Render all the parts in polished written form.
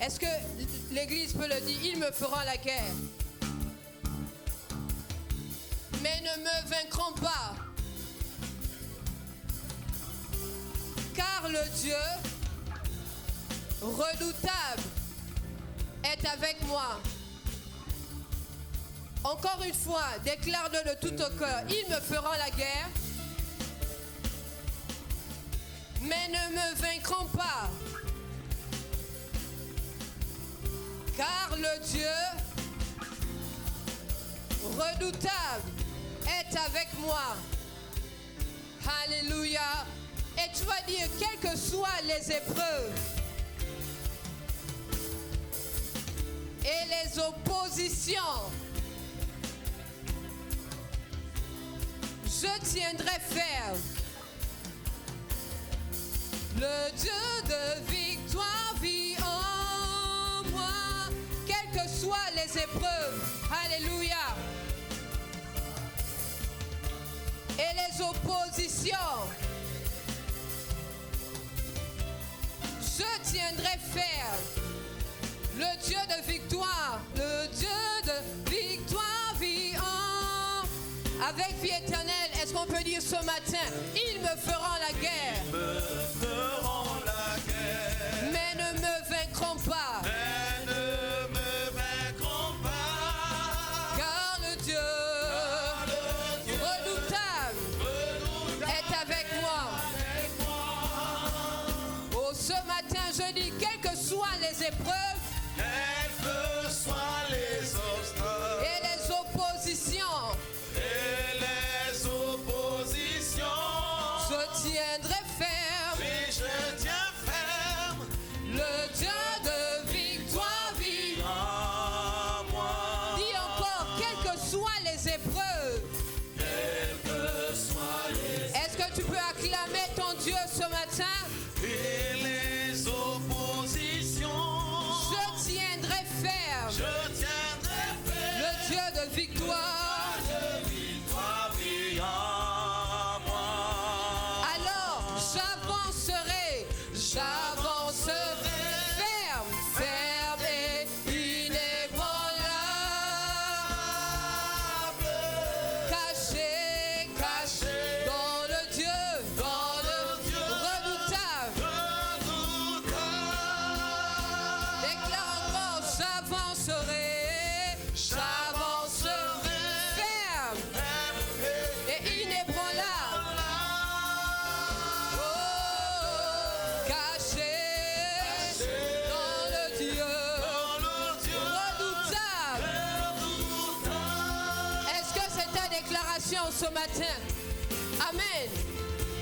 Est-ce que l'Église peut le dire? Ils me feront la guerre, mais ne me vaincront pas. Car le Dieu redoutable est avec moi. Encore une fois, déclare-le de tout ton cœur. Ils me feront la guerre, mais ne me vaincront pas. Car le Dieu redoutable est avec moi. Alléluia. Et tu vas dire, quelles que soient les épreuves et les oppositions, je tiendrai ferme. Le Dieu de victoire vit en moi. Quelles que soient les épreuves, alléluia, et les oppositions, je tiendrai ferme. Le Dieu de victoire, le Dieu de victoire vit en. Avec vie éternelle, est-ce qu'on peut dire ce matin, ils me feront la guerre. Ils me feront la guerre. Mais ne me vaincront pas. Mais ne me vaincront pas. Car le Dieu redoutable est avec moi. Oh, ce matin, je dis, quelles que soient les épreuves, quelles que soient les obstacles et les oppositions, je tiendrai ferme. Oui, je tiens ferme. Le Dieu de victoire vit en moi. Dis encore, quelles que soient les épreuves, Quelles que soient les est-ce que tu peux acclamer ton Dieu ce matin? et les oppositions, Je tiendrai ferme. je tiendrai ferme. Le Dieu de victoire. De victoire vit en moi. Alors j'avancerai, j'avancerai ferme, ferme et inébranlable, caché, caché dans le Dieu redoutable. Déclare encore, j'avancerai, j'avancerai ferme et inébranlable. Oh, caché dans le Dieu redoutable. Est-ce que c'est ta déclaration ce matin? Amen.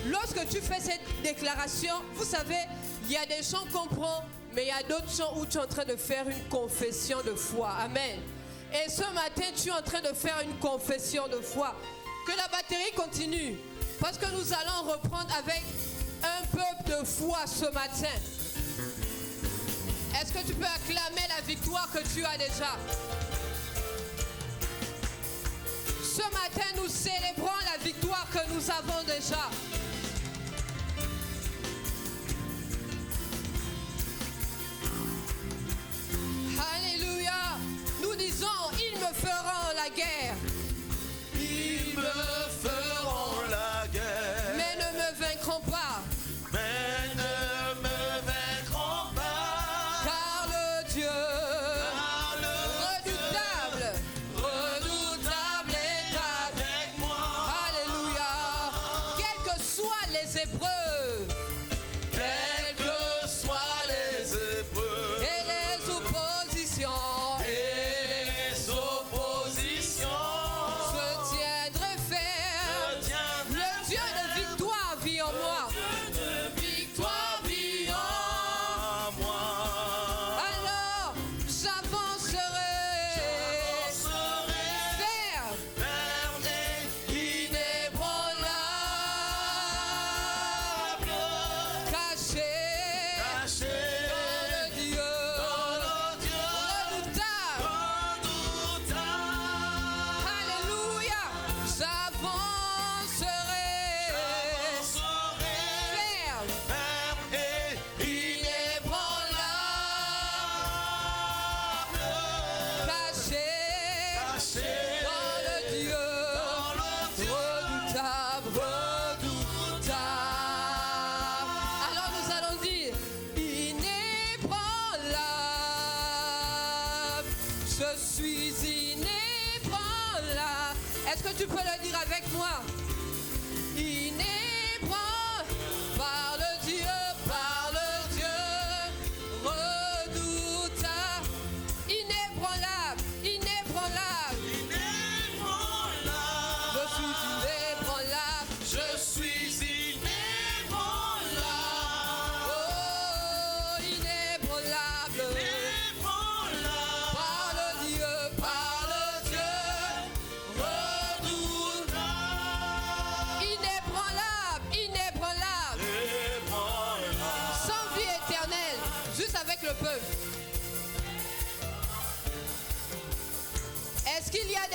Lorsque tu fais cette déclaration, vous savez, il y a des chants qu'on prend, mais il y a d'autres chants où tu es en train de faire une confession de foi. Amen. Et ce matin, tu es en train de faire une confession de foi. Que la batterie continue, parce que nous allons reprendre avec un peuple de foi ce matin. Est-ce que tu peux acclamer la victoire que tu as déjà? Ce matin, nous célébrons la victoire que nous avons déjà. Alléluia. Nous disons, ils me feront la guerre. Ils me feront la guerre. Mais ne me vaincront pas. Mais ne me vaincront pas. Car le Dieu redoutable, redoutable est avec moi. Alléluia. Quelles que soient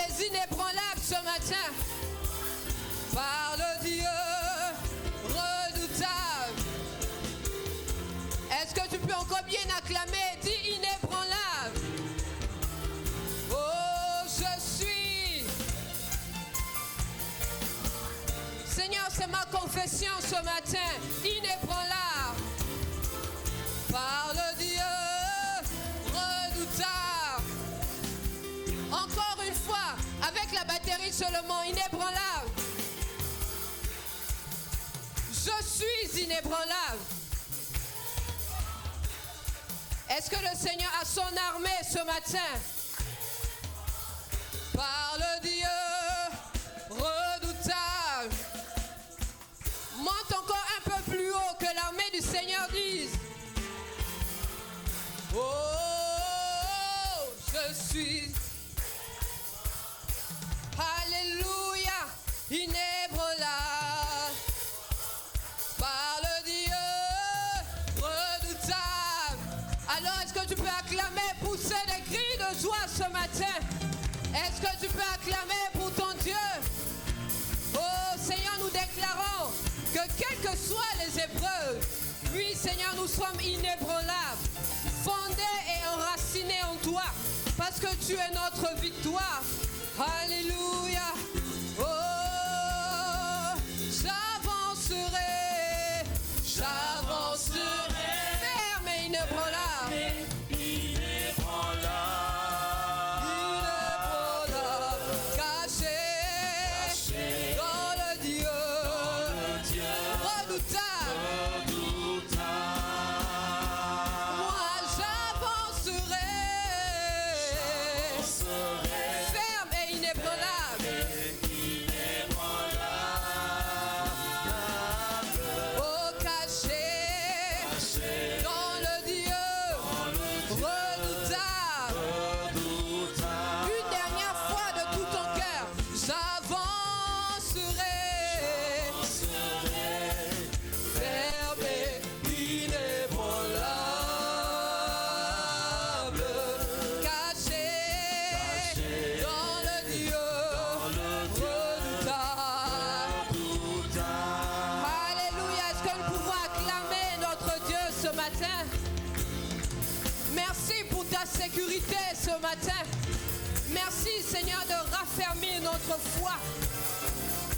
les inébranlables ce matin. Par le Dieu redoutable. Est-ce que tu peux encore bien acclamer? Dis inébranlable. Oh, je suis. Seigneur, c'est ma confession ce matin. Inébranlable. Par le Dieu redoutable. Encore une fois, avec la batterie seulement, inébranlable. Je suis inébranlable. Est-ce que le Seigneur a son armée ce matin? Par le Dieu redoutable. Monte encore un peu plus haut, que l'armée du Seigneur dise. Oh, je suis. Alléluia, inébranlable. Par le Dieu redoutable. Alors, est-ce que tu peux acclamer, pousser des cris de joie ce matin? Est-ce que tu peux acclamer pour ton Dieu? Oh, Seigneur, nous déclarons que quelles que soient les épreuves, oui, Seigneur, nous sommes inébranlables, fondés et enracinés en toi, parce que tu es notre victoire. Alléluia. Oh, j'avancerai. Ferme et inébranlable. Inébranlable. Caché dans le Dieu redoutable. Moi j'avancerai. Ferme et inébranlable. Oh, caché dans le Dieu redoutable. Une dernière fois de tout ton cœur. J'avancerai. Ferme et inébranlable. Caché dans le Dieu redoutable. Alléluia. Est-ce que nous pouvons acclamer notre Dieu ce matin? Merci pour ta sécurité ce matin. Merci Seigneur de raffermir notre foi.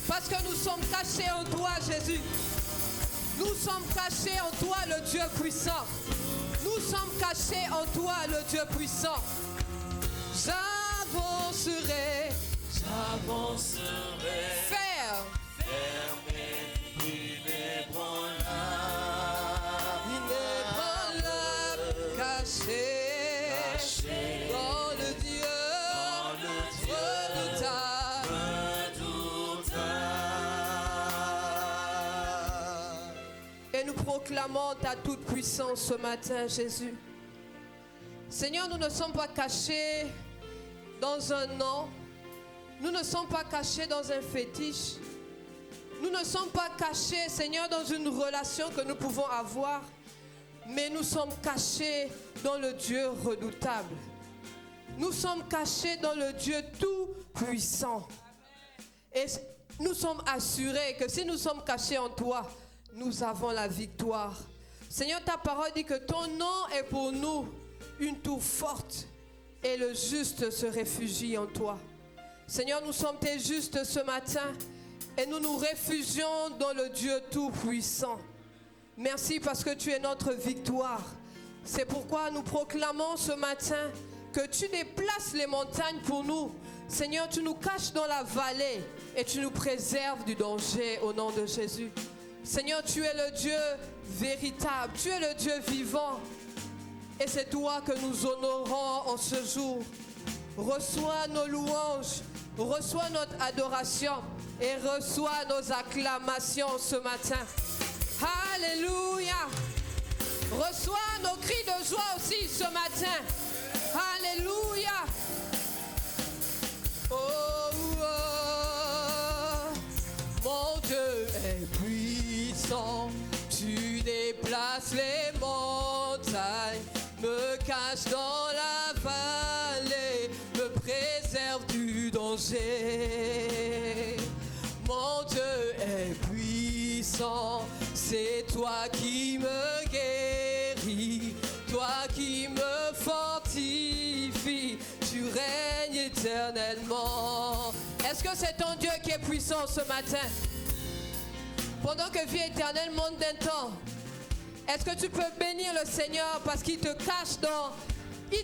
Parce que nous sommes cachés en toi Jésus. Nous sommes cachés en toi le Dieu puissant. Nous sommes cachés en toi le Dieu puissant. J'avancerai. Faire. Inébranlable, caché dans le Dieu redoutable. Et nous proclamons ta toute puissance ce matin, Jésus. Seigneur, nous ne sommes pas cachés dans un nom. Nous ne sommes pas cachés dans un fétiche. Nous ne sommes pas cachés, Seigneur, dans une relation que nous pouvons avoir. Mais nous sommes cachés dans le Dieu redoutable. Nous sommes cachés dans le Dieu tout-puissant. Et nous sommes assurés que si nous sommes cachés en toi, nous avons la victoire. Seigneur, ta parole dit que ton nom est pour nous une tour forte et le juste se réfugie en toi. Seigneur, nous sommes tes justes ce matin et nous nous réfugions dans le Dieu tout-puissant. Merci parce que tu es notre victoire. C'est pourquoi nous proclamons ce matin que tu déplaces les montagnes pour nous. Seigneur, tu nous caches dans la vallée et tu nous préserves du danger au nom de Jésus. Seigneur, tu es le Dieu véritable, tu es le Dieu vivant. Et c'est toi que nous honorons en ce jour. Reçois nos louanges, reçois notre adoration et reçois nos acclamations ce matin. Alléluia. Reçois nos cris de joie aussi ce matin. Alléluia. Oh, oh, mon Dieu est puissant. Tu déplaces les montagnes, me caches dans la vallée, me préserve du danger. qui me guéris, toi qui me fortifies, tu règnes éternellement. Est-ce que c'est ton Dieu qui est puissant ce matin? Pendant que vie éternelle monte d'un temps, est-ce que tu peux bénir le Seigneur parce qu'il te cache dans la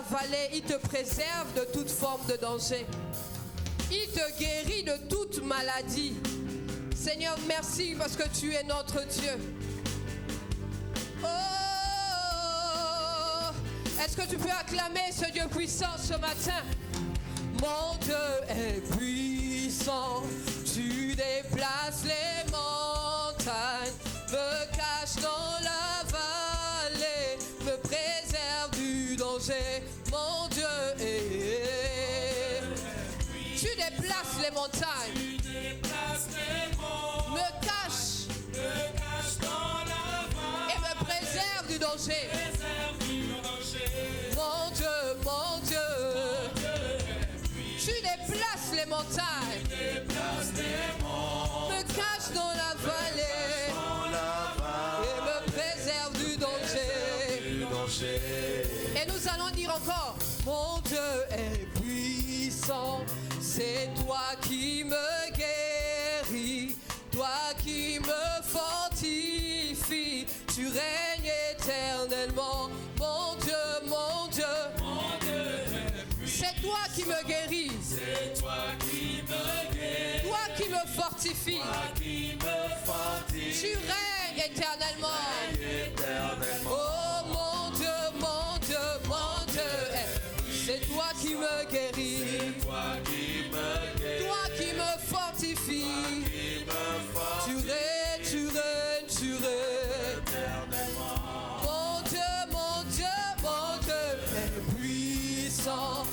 vallée, il te préserve de toute forme de danger. Il te guérit de toute maladie. Seigneur, merci parce que tu es notre Dieu. Oh, est-ce que tu peux acclamer ce Dieu puissant ce matin? Mon Dieu est puissant, tu déplaces les montagnes, me caches dans la vallée, me préserve du danger. Mon Dieu est... Tu déplaces les montagnes, me caches dans la vallée et me préserve du danger. Mon Dieu, tu déplaces les montagnes, me caches dans la vallée et me préserve du danger. Et nous allons dire encore, mon Dieu est puissant, c'est toi qui me guéris, toi qui me fortifies, tu règnes éternellement. Mon Dieu, c'est toi qui me guéris, c'est toi qui me guéris, toi qui me fortifies, tu règnes éternellement. Oh mon Dieu, c'est toi qui me guéris, toi qui me fortifies, tu règnes éternellement. Mon Dieu est puissant.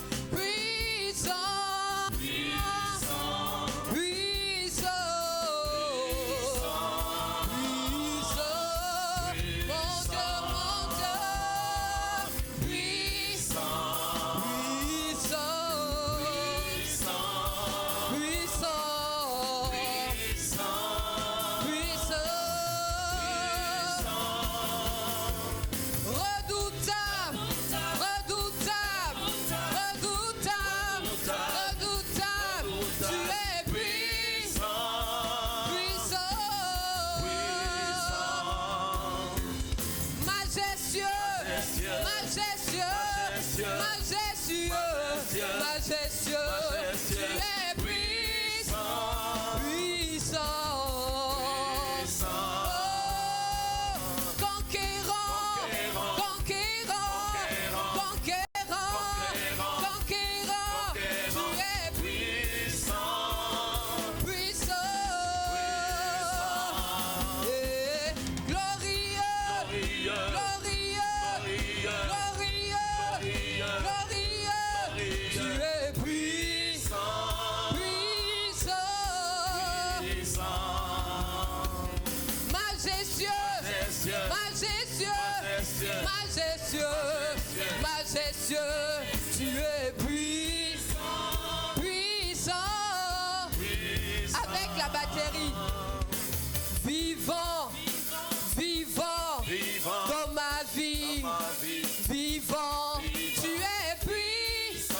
Tu es puissant, avec la batterie, vivant dans ma vie, vivant, tu es puissant,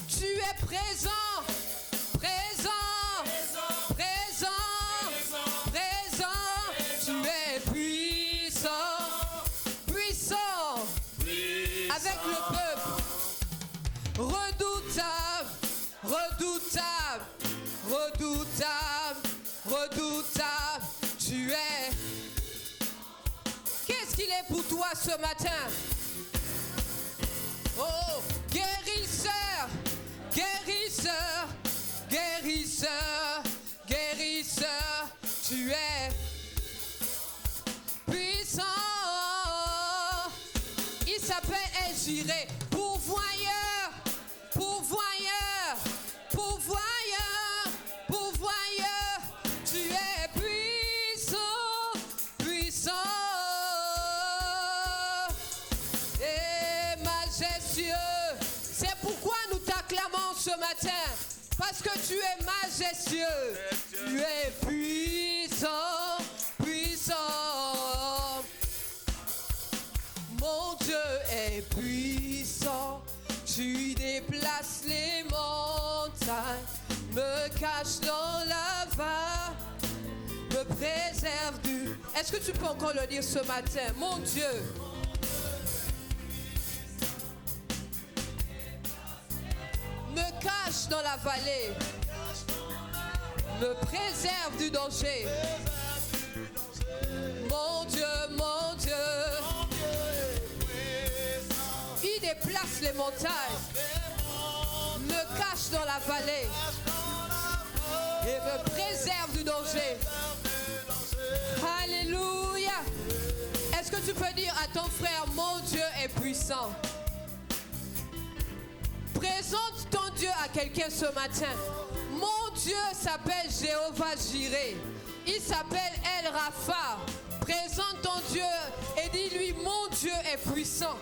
tu es présent, tu es avec le peuple, redoutable, tu es. Qu'est-ce qu'il est pour toi ce matin? Oh, guérisseur, tu es puissant. Il s'appelle El-Jireh, pourvoyeur, tu es puissant et majestueux. C'est pourquoi nous t'acclamons ce matin, parce Parce que tu es majestueux. Tu es puissant, puissant. Mon Dieu est puissant. Tu déplaces les montagnes, me caches dans la vallée, me préserve du... Est-ce que tu peux encore le dire ce matin? Mon Dieu. Me cache dans la vallée, me préserve du danger. Mon Dieu, mon Dieu. Il déplace les montagnes, me cache dans la vallée et me préserve du danger. Alléluia. Est-ce que tu peux dire à ton frère, mon Dieu est puissant? Présente ton Dieu à quelqu'un ce matin. Mon Dieu s'appelle Jéhovah Jireh. Il s'appelle El Rapha. Présente ton Dieu et dis-lui, mon Dieu est puissant.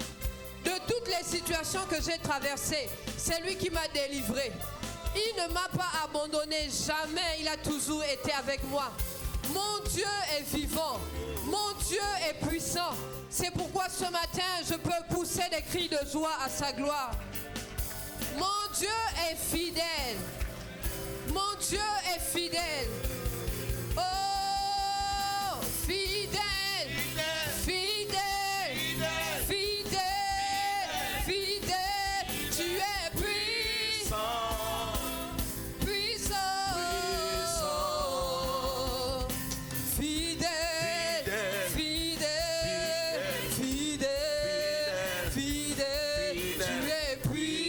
De toutes les situations que j'ai traversées, c'est lui qui m'a délivré. Il ne m'a pas abandonné jamais. Il a toujours été avec moi. Mon Dieu est vivant. Mon Dieu est puissant. C'est pourquoi ce matin, je peux pousser des cris de joie à sa gloire. Mon Dieu est fidèle. Mon Dieu est fidèle. Oh, fidèle. Fidèle. Fidèle. Fidèle. Tu es puissant. Puissant. Fidèle. Fidèle. Fidèle. Fidèle. Tu es puissant.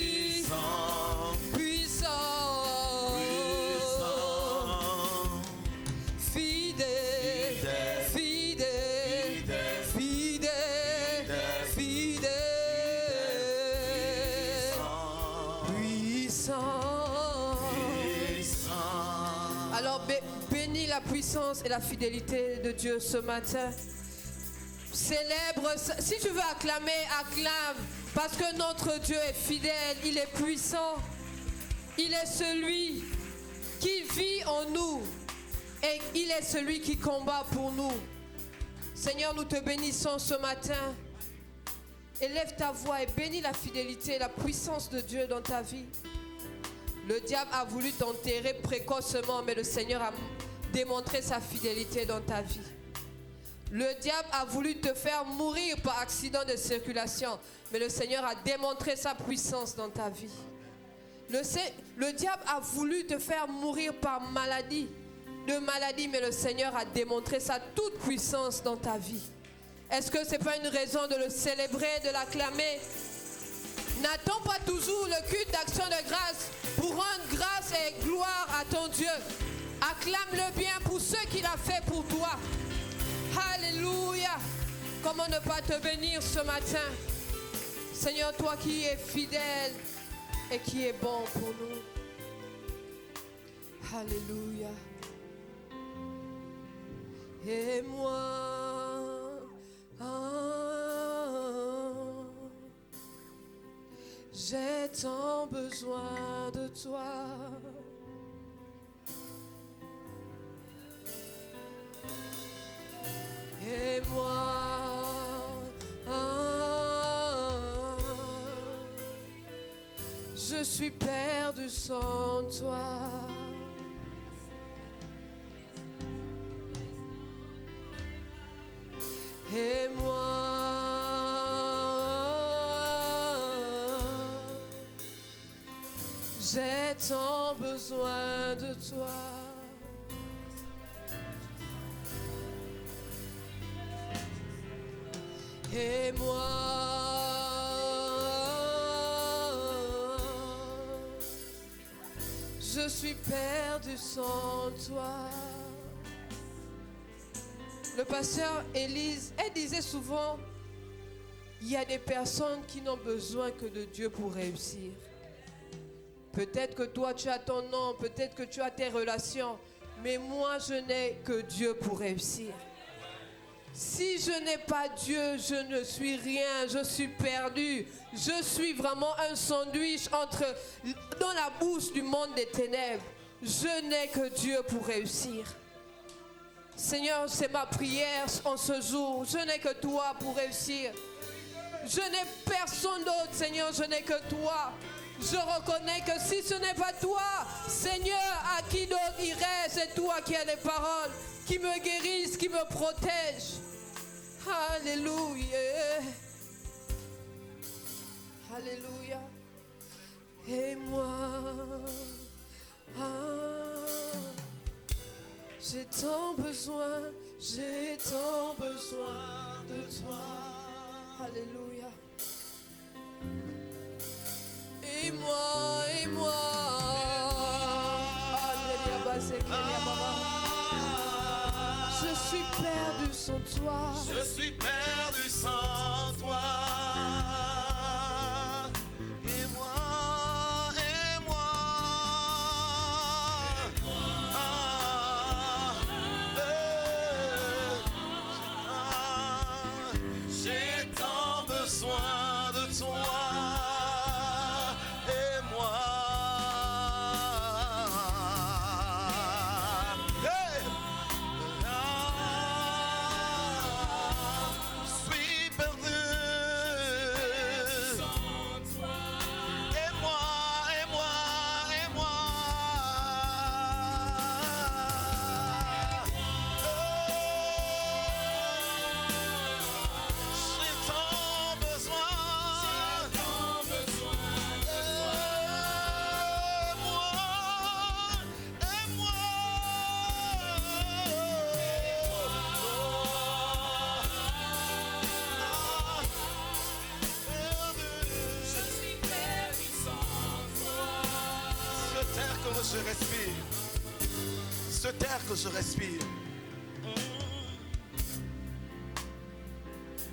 Alors bénis la puissance et la fidélité de Dieu ce matin. Célèbre, si tu veux acclamer, acclame, parce que notre Dieu est fidèle, il est puissant, il est celui qui vit en nous et il est celui qui combat pour nous. Seigneur, nous te bénissons ce matin. Élève ta voix et bénis la fidélité et la puissance de Dieu dans ta vie. Le diable a voulu t'enterrer précocement, mais le Seigneur a démontré sa fidélité dans ta vie. Le diable a voulu te faire mourir par accident de circulation, mais le Seigneur a démontré sa puissance dans ta vie. Le diable a voulu te faire mourir par maladie, mais le Seigneur a démontré sa toute puissance dans ta vie. Est-ce que ce n'est pas une raison de le célébrer, de l'acclamer? N'attends pas toujours le culte d'action de grâce pour rendre grâce et gloire à ton Dieu. Acclame-le bien pour ce qu'il a fait pour toi. Alléluia. Comment ne pas te bénir ce matin? Seigneur, toi qui es fidèle et qui est bon pour nous. Alléluia. Et moi, j'ai tant besoin de toi. Et moi, je suis perdu sans toi. Et moi, j'ai tant besoin de toi. Et moi, je suis perdu sans toi. Le pasteur Élise, elle disait souvent, il y a des personnes qui n'ont besoin que de Dieu pour réussir. Peut-être que toi tu as ton nom, peut-être que tu as tes relations, mais moi je n'ai que Dieu pour réussir. Si je n'ai pas Dieu, je ne suis rien, je suis perdu. Je suis vraiment un sandwich dans la bouche du monde des ténèbres. Je n'ai que Dieu pour réussir. Seigneur, c'est ma prière en ce jour. Je n'ai que toi pour réussir. Je n'ai personne d'autre, Seigneur, je n'ai que toi. Je reconnais que si ce n'est pas toi, Seigneur, à qui d'autre irait? C'est toi qui as les paroles, qui me guérissent, qui me protègent. Alléluia. Alléluia. Et moi, j'ai tant besoin de toi. Alléluia. Et moi, je suis perdu sans toi. Je suis perdu sans toi. Et moi, j'ai tant besoin de toi. Je respire, ce air que je respire,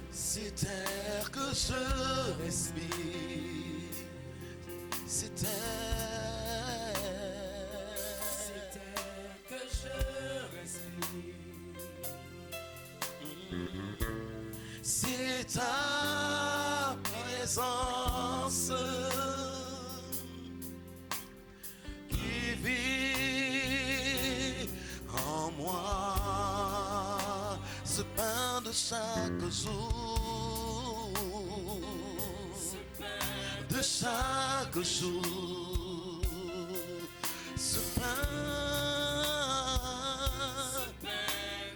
cet air que je respire, cet air que je respire, c'est ta présence. Ce pain de chaque jour, de chaque jour, ce pain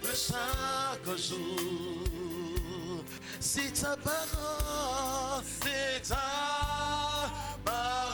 de chaque jour, c'est ta parole, c'est ta parole.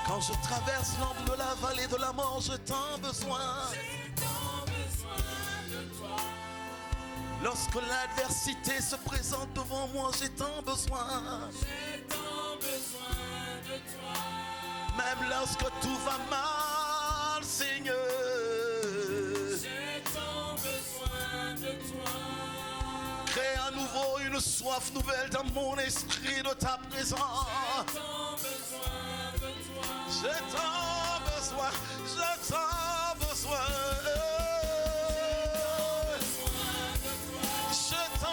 Quand je traverse l'angle de la vallée de la mort, j'ai tant besoin. De toi. Lorsque l'adversité se présente devant moi, j'ai tant besoin. J'ai tant besoin de toi. Même lorsque tout va mal, Seigneur. J'ai tant besoin de toi. Crée à nouveau une soif nouvelle dans mon esprit de ta présence. J'ai tant besoin de toi. J'ai tant besoin, j'ai tant besoin. J'ai tant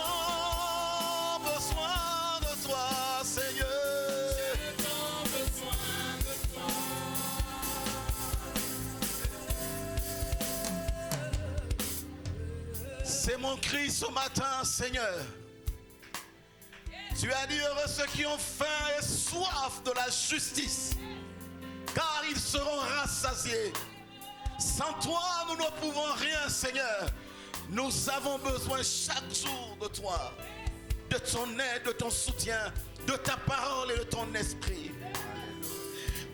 C'est mon cri ce matin, Seigneur. Tu as dit heureux ceux qui ont faim et soif de la justice, car ils seront rassasiés. Sans toi, nous ne pouvons rien, Seigneur. Nous avons besoin chaque jour de toi, de ton aide, de ton soutien, de ta parole et de ton esprit.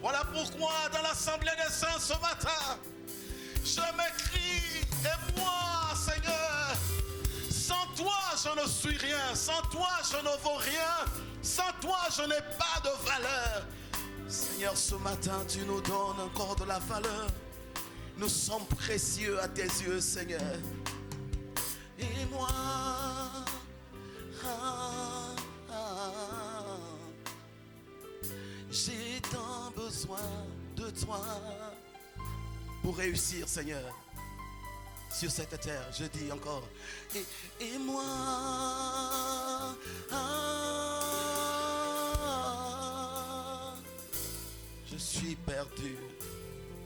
Voilà pourquoi dans l'Assemblée des Saints ce matin, je m'écris, et moi, Seigneur, sans toi je ne suis rien, sans toi je ne vaux rien, sans toi je n'ai pas de valeur. Seigneur, ce matin tu nous donnes encore de la valeur. Nous sommes précieux à tes yeux, Seigneur. Et moi, j'ai tant besoin de toi pour réussir, Seigneur, sur cette terre. Je dis encore, et moi, je suis perdu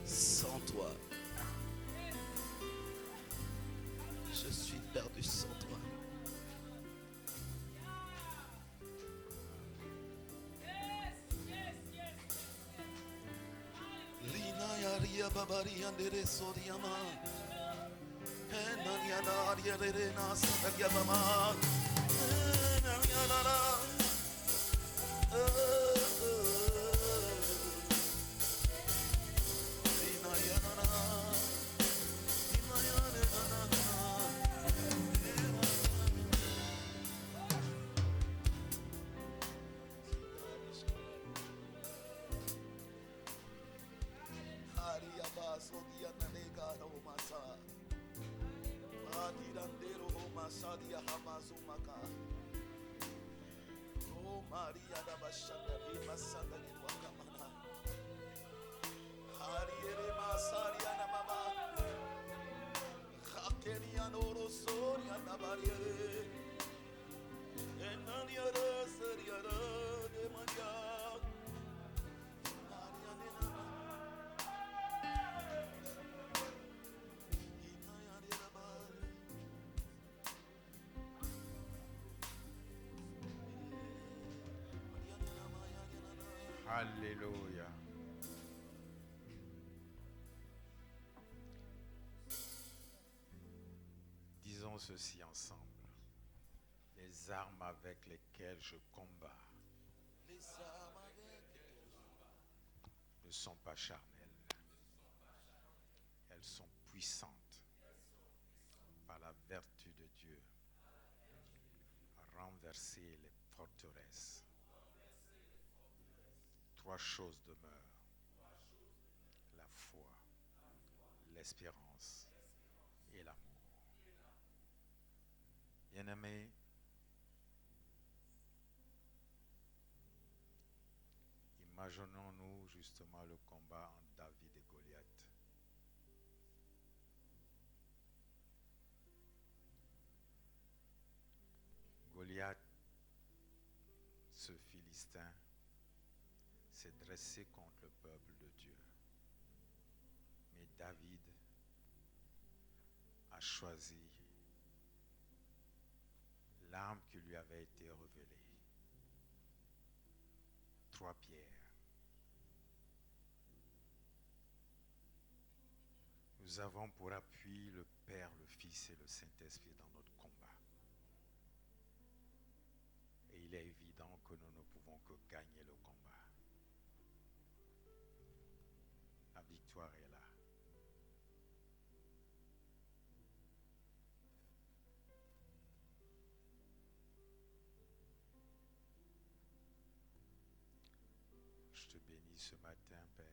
sans toi. Je suis perdu sans toi. Lina yaria babari andere soriama. Enaniana ariere na sadaria mama. Enaniana. Sadia Hamazumaka. Oh Maria da Bashanda Rima Sanda Wakamana. Hariere Masaria Mama. Hakenia Noro Soria Nabariere. Enania Seria de Maria. Alléluia. Disons ceci ensemble. Les armes avec lesquelles je combats ne sont pas charnelles. Elles sont puissantes par la vertu de Dieu à renverser les forteresses. Trois choses demeurent: la foi, l'espérance et l'amour. Bien-aimés, imaginons-nous justement le combat entre David et Goliath. Goliath, ce Philistin, s'est dressé contre le peuple de Dieu. Mais David a choisi l'arme qui lui avait été révélée. 3 pierres. Nous avons pour appui le Père, le Fils et le Saint-Esprit dans notre combat. Et il est évident que nous ne pouvons que gagner le combat. La victoire est là. Je te bénis ce matin, Père,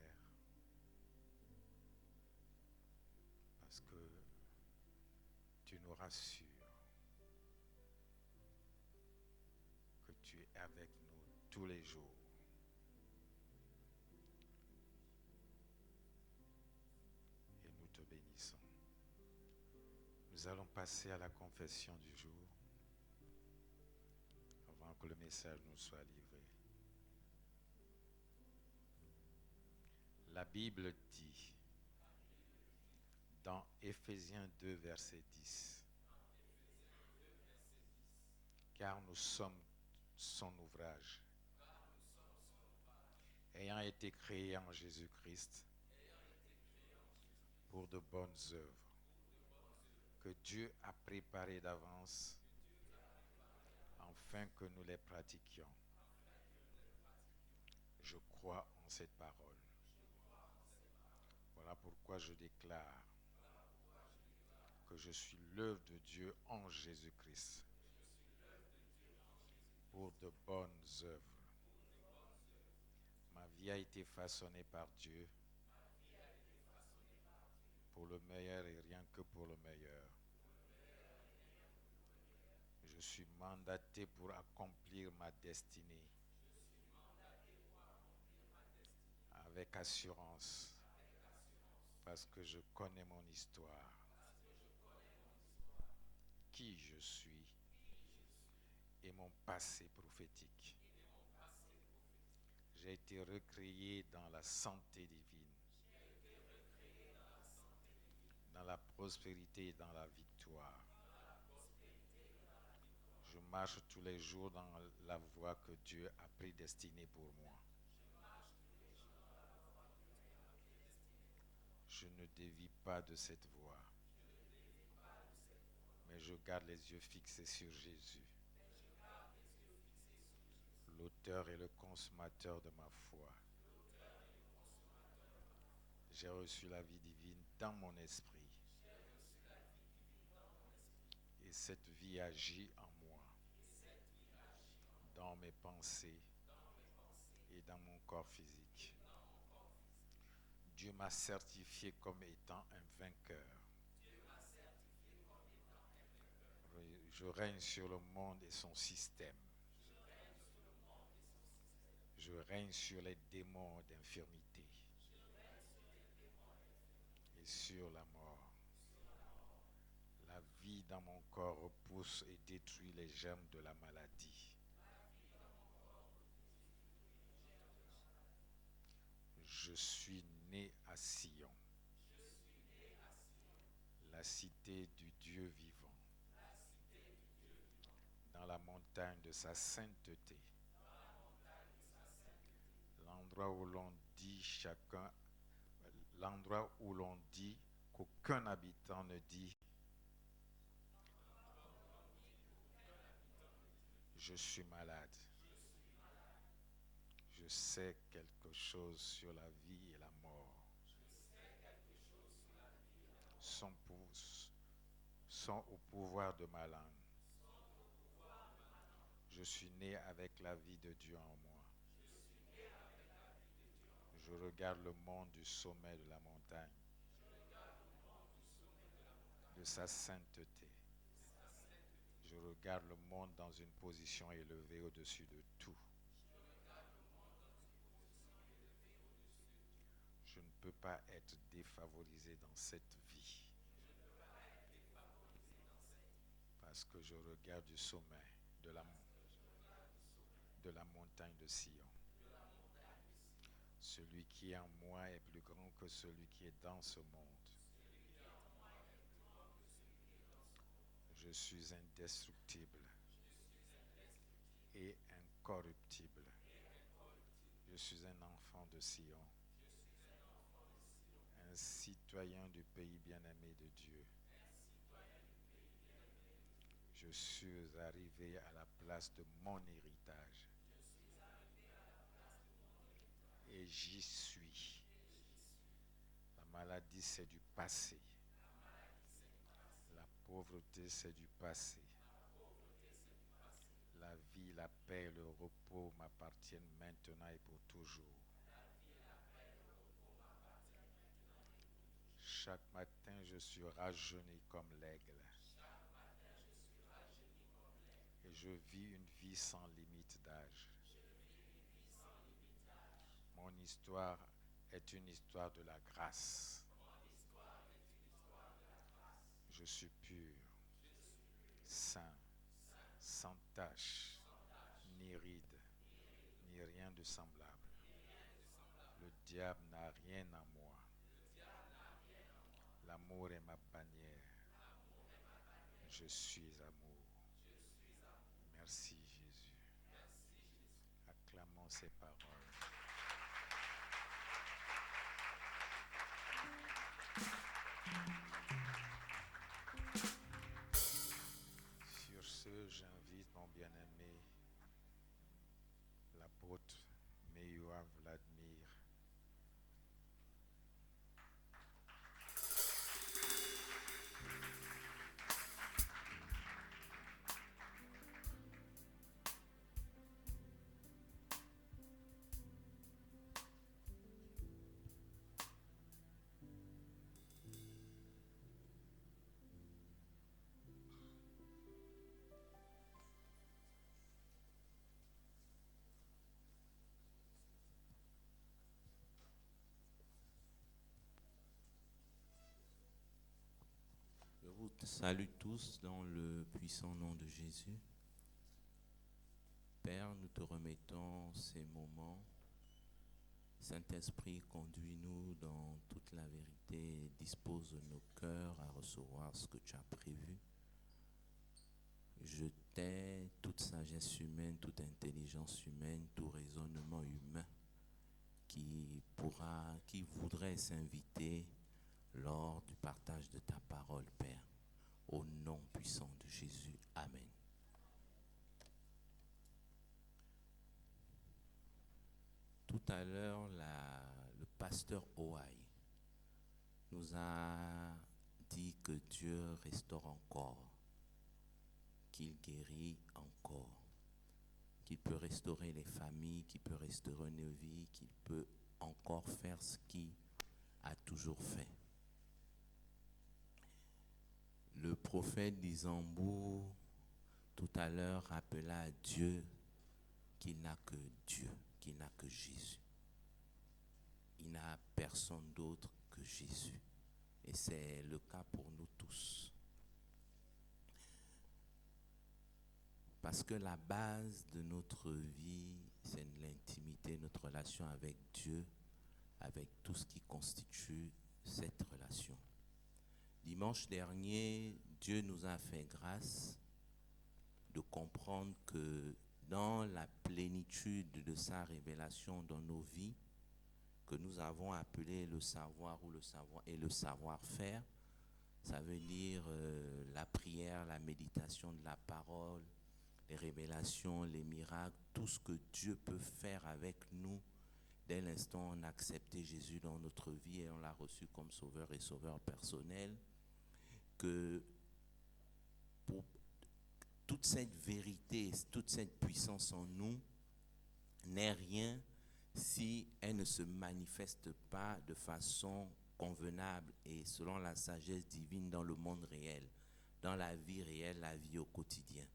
parce que tu nous rassures que tu es avec nous tous les jours. Et nous te bénissons. Nous allons passer à la confession du jour avant que le message nous soit livré. La Bible dit dans Éphésiens 2, verset 10, car nous sommes son ouvrage, ayant été créés en Jésus-Christ pour de bonnes œuvres que Dieu a préparées d'avance afin que nous les pratiquions. Je crois en cette parole. Voilà pourquoi je déclare que je suis l'œuvre de Dieu en Jésus-Christ pour de bonnes œuvres. Ma vie a été façonnée par Dieu pour le meilleur et rien que pour le meilleur. Je suis mandaté pour accomplir ma destinée avec assurance parce que je connais mon histoire, qui je suis et mon passé prophétique. J'ai été recréé dans la santé divine, dans la prospérité et dans la victoire. Je marche tous les jours dans la voie que Dieu a prédestinée pour moi. Je ne dévie pas de cette voie, mais je garde les yeux fixés sur Jésus, l'auteur et le consommateur de ma foi. J'ai reçu la vie divine dans mon esprit. Et cette vie agit en moi, dans mes pensées et dans mon corps physique. Dieu m'a certifié comme étant un vainqueur. Je règne sur le monde et son système. Je règne sur les démons d'infirmité et sur la mort. La vie dans mon corps repousse et détruit les germes de la maladie. Je suis né à Sion, la cité du Dieu vivant, dans la montagne de sa sainteté, l'endroit où l'on dit qu'aucun habitant ne dit je suis malade. Je sais quelque chose sur la vie et la mort. Sont au pouvoir de ma langue. Je suis né avec la vie de Dieu en moi. Je regarde le monde du sommet de la montagne, de sa sainteté. Je regarde le monde dans une position élevée au-dessus de tout. Je ne peux pas être défavorisé dans cette vie. Parce que je regarde du sommet de la montagne de Sion. Celui qui est en moi est plus grand que celui qui est dans ce monde. Je suis indestructible et incorruptible. Je suis un enfant de Sion, un citoyen du pays bien-aimé de Dieu. Je suis arrivé à la place de mon héritage. Et j'y suis. La maladie, c'est du passé. La pauvreté, c'est du passé. La vie, la paix et le repos m'appartiennent maintenant et pour toujours. Chaque matin, je suis rajeuni comme l'aigle. Et je vis une vie sans limite d'âge. Mon histoire est une histoire de la grâce. Je suis pur, saint, sans tache, ni ride, ni rien de semblable. Le diable n'a rien à moi. L'amour est ma bannière. Je suis amour. Merci Jésus. Acclamons ces paroles. Sur ce, j'invite mon bien-aimé, l'apôtre Meyoa Vladimir, Je vous salue tous dans le puissant nom de Jésus. Père, nous te remettons ces moments. Saint-Esprit, conduis-nous dans toute la vérité. Dispose nos cœurs à recevoir ce que tu as prévu. Je tais toute sagesse humaine, toute intelligence humaine, tout raisonnement humain qui voudrait s'inviter lors du partage de ta parole, Père. Au nom puissant de Jésus. Amen. Tout à l'heure, le pasteur Oai nous a dit que Dieu restaure encore, qu'il guérit encore, qu'il peut restaurer les familles, qu'il peut restaurer nos vies, qu'il peut encore faire ce qu'il a toujours fait. Le prophète d'Isambou, tout à l'heure, rappela à Dieu qu'il n'a que Dieu, qu'il n'a que Jésus. Il n'a personne d'autre que Jésus. Et c'est le cas pour nous tous. Parce que la base de notre vie, c'est l'intimité, notre relation avec Dieu, avec tout ce qui constitue cette relation. Dimanche dernier, Dieu nous a fait grâce de comprendre que dans la plénitude de sa révélation dans nos vies, que nous avons appelé le savoir ou le savoir et le savoir-faire, ça veut dire la prière, la méditation de la parole, les révélations, les miracles, tout ce que Dieu peut faire avec nous dès l'instant où on a accepté Jésus dans notre vie et on l'a reçu comme sauveur et sauveur personnel, que pour toute cette vérité, toute cette puissance en nous n'est rien si elle ne se manifeste pas de façon convenable et selon la sagesse divine dans le monde réel, dans la vie réelle, la vie au quotidien.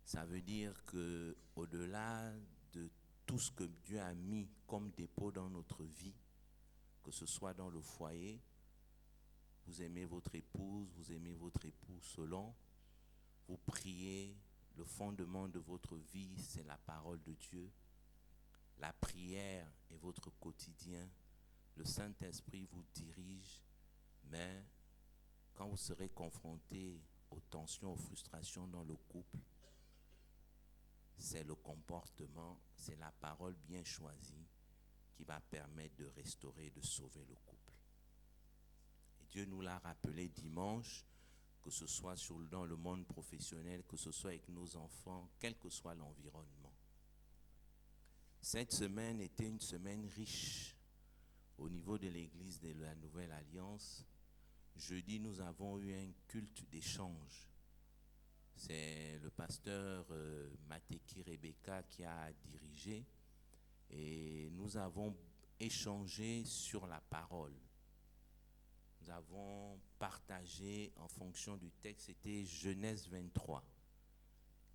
Ça veut dire que au-delà de tout ce que Dieu a mis comme dépôt dans notre vie, que ce soit dans le foyer, vous aimez votre épouse, vous aimez votre époux selon, vous priez, le fondement de votre vie, c'est la parole de Dieu. La prière est votre quotidien. Le Saint-Esprit vous dirige, mais quand vous serez confronté aux tensions, aux frustrations dans le couple, c'est le comportement, c'est la parole bien choisie qui va permettre de restaurer, de sauver le couple. Et Dieu nous l'a rappelé dimanche, que ce soit dans le monde professionnel, que ce soit avec nos enfants, quel que soit l'environnement. Cette semaine était une semaine riche au niveau de l'église de la Nouvelle Alliance. Jeudi, nous avons eu un culte d'échange. C'est le pasteur Mateki Rebecca qui a dirigé et nous avons échangé sur la parole. Nous avons partagé en fonction du texte, c'était Genèse 23.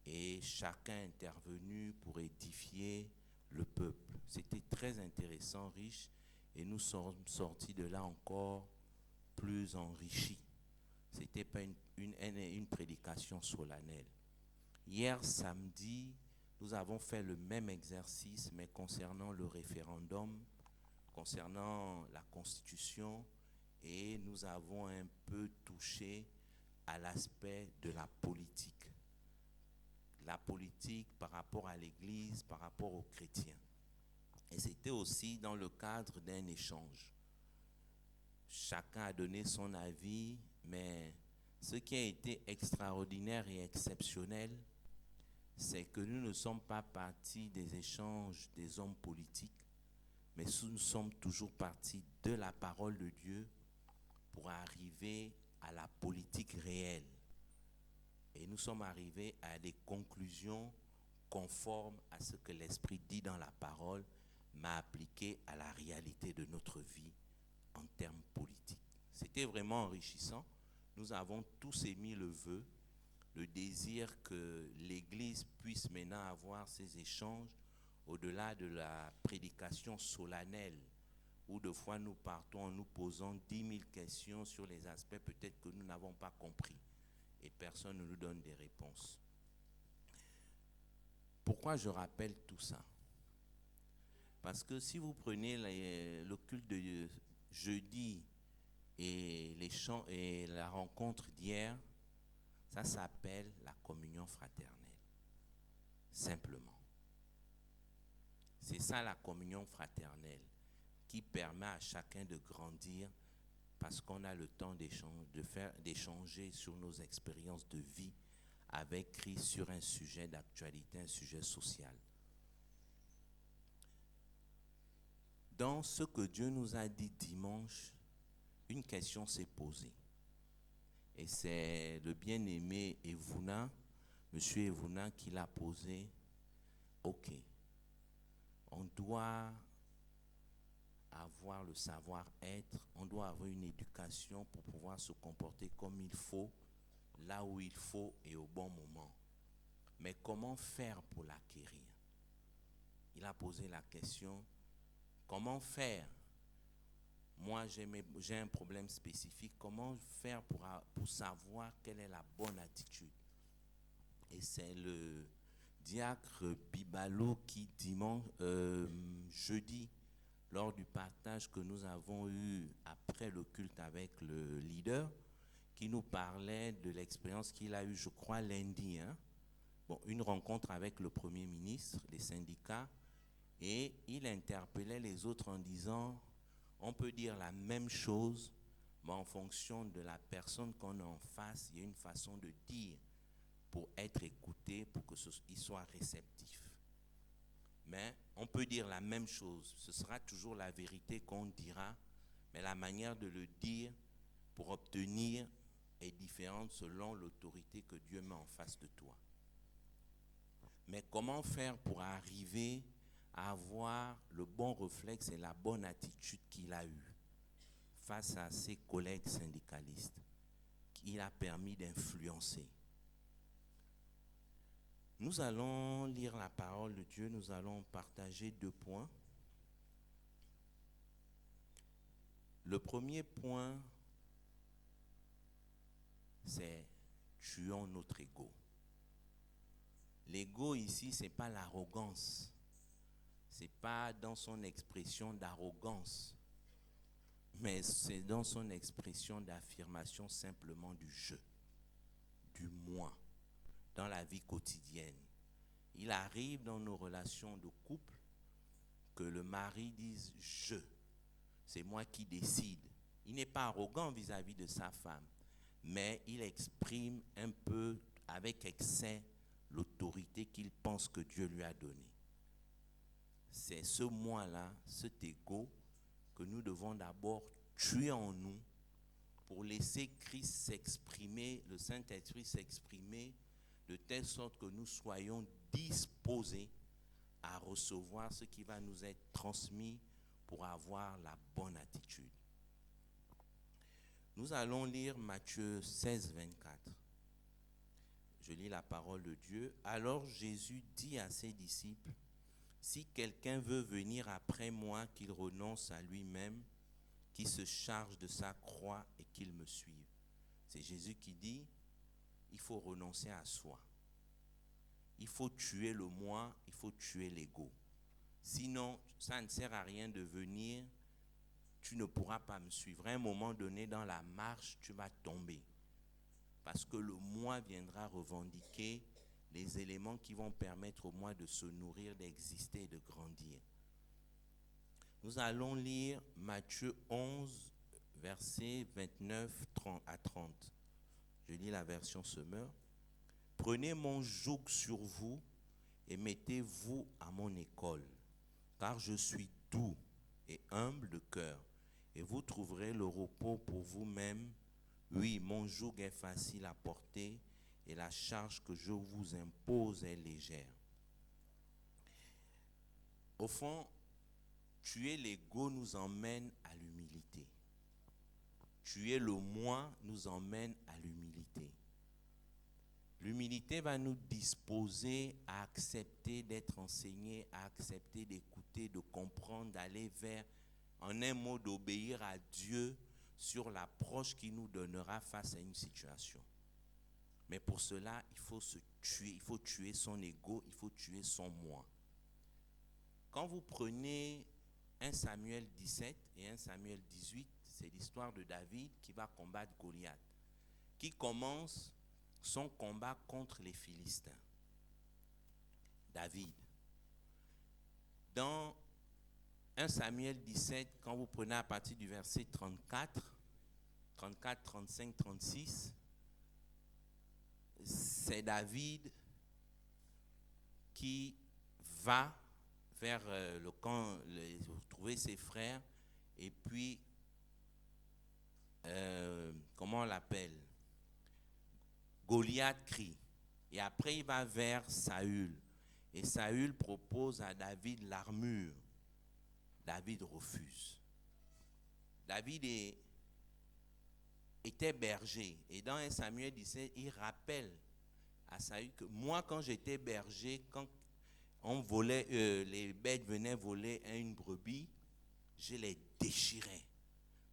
Et chacun est intervenu pour édifier le peuple. C'était très intéressant, riche, et nous sommes sortis de là encore plus enrichis. Ce n'était pas une prédication solennelle. Hier samedi, nous avons fait le même exercice, mais concernant le référendum, concernant la Constitution, et nous avons un peu touché à l'aspect de la politique. la politique, par rapport à l'Église, par rapport aux chrétiens. Et c'était aussi dans le cadre d'un échange. Chacun a donné son avis, mais ce qui a été extraordinaire et exceptionnel, c'est que nous ne sommes pas partis des échanges des hommes politiques, mais nous sommes toujours partis de la parole de Dieu pour arriver à la politique réelle. Et nous sommes arrivés à des conclusions conformes à ce que l'Esprit dit dans la parole, mais appliquées à la réalité de notre vie en termes politiques. C'était vraiment enrichissant. Nous avons tous émis le vœu, le désir que l'Église puisse maintenant avoir ces échanges au-delà de la prédication solennelle, où de fois nous partons en nous posant 10 000 questions sur les aspects peut-être que nous n'avons pas compris et personne ne nous donne des réponses. Pourquoi je rappelle tout ça? Parce que si vous prenez le culte de jeudi et les chants et la rencontre d'hier, ça s'appelle la communion fraternelle. Simplement. C'est ça la communion fraternelle qui permet à chacun de grandir parce qu'on a le temps d'échanger sur nos expériences de vie avec Christ sur un sujet d'actualité, un sujet social. Dans ce que Dieu nous a dit dimanche, une question s'est posée. Et c'est le bien-aimé Evuna, M. Evuna, qui l'a posé. Ok, on doit avoir le savoir-être, on doit avoir une éducation pour pouvoir se comporter comme il faut, là où il faut et au bon moment. Mais comment faire pour l'acquérir? Il a posé la question, comment faire? Moi, j'ai un problème spécifique. Comment faire pour savoir quelle est la bonne attitude? Et c'est le diacre Bibalo qui, jeudi, lors du partage que nous avons eu après le culte avec le leader, qui nous parlait de l'expérience qu'il a eue, je crois, lundi. Une rencontre avec le Premier ministre, les syndicats, et il interpellait les autres en disant... On peut dire la même chose, mais en fonction de la personne qu'on a en face, il y a une façon de dire pour être écouté, pour qu'il soit réceptif. Mais on peut dire la même chose, ce sera toujours la vérité qu'on dira, mais la manière de le dire pour obtenir est différente selon l'autorité que Dieu met en face de toi. Mais comment faire pour arriver à avoir le bon réflexe et la bonne attitude qu'il a eue face à ses collègues syndicalistes, qu'il a permis d'influencer. Nous allons lire la parole de Dieu, nous allons partager 2 points. Le premier point, c'est tuons notre ego. L'ego ici, ce n'est pas l'arrogance. Ce n'est pas dans son expression d'arrogance, mais c'est dans son expression d'affirmation simplement du je, du moi, dans la vie quotidienne. Il arrive dans nos relations de couple que le mari dise « je », c'est moi qui décide. Il n'est pas arrogant vis-à-vis de sa femme, mais il exprime un peu avec excès l'autorité qu'il pense que Dieu lui a donnée. C'est ce moi-là, cet ego, que nous devons d'abord tuer en nous pour laisser Christ s'exprimer, le Saint-Esprit s'exprimer, de telle sorte que nous soyons disposés à recevoir ce qui va nous être transmis pour avoir la bonne attitude. Nous allons lire Matthieu 16, 24. Je lis la parole de Dieu. Alors Jésus dit à ses disciples, si quelqu'un veut venir après moi, qu'il renonce à lui-même, qu'il se charge de sa croix et qu'il me suive. C'est Jésus qui dit, il faut renoncer à soi. Il faut tuer le moi, il faut tuer l'ego. Sinon, ça ne sert à rien de venir, tu ne pourras pas me suivre. À un moment donné, dans la marche, tu vas tomber. Parce que le moi viendra revendiquer les éléments qui vont permettre au moins de se nourrir, d'exister et de grandir. Nous allons lire Matthieu 11, versets 29 à 30. Je lis la version Semeur. « Prenez mon joug sur vous et mettez-vous à mon école, car je suis doux et humble de cœur, et vous trouverez le repos pour vous-même. Oui, mon joug est facile à porter, et la charge que je vous impose est légère. » Au fond, tuer l'ego nous emmène à l'humilité. Tuer le moi nous emmène à l'humilité. L'humilité va nous disposer à accepter d'être enseigné, à accepter d'écouter, de comprendre, d'aller vers, en un mot, d'obéir à Dieu sur l'approche qu'il nous donnera face à une situation. Mais pour cela, il faut se tuer, il faut tuer son ego, il faut tuer son moi. Quand vous prenez 1 Samuel 17 et 1 Samuel 18, c'est l'histoire de David qui va combattre Goliath, qui commence son combat contre les Philistins. David. Dans 1 Samuel 17, quand vous prenez à partir du verset 34, 35, 36, c'est David qui va vers le camp, trouver ses frères, et puis, comment on l'appelle? Goliath crie. Et après, il va vers Saül. Et Saül propose à David l'armure. David refuse. David était berger. Et dans 1 Samuel 17, il rappelle à Saül que moi, quand j'étais berger, quand on volait, les bêtes venaient voler une brebis, je les déchirais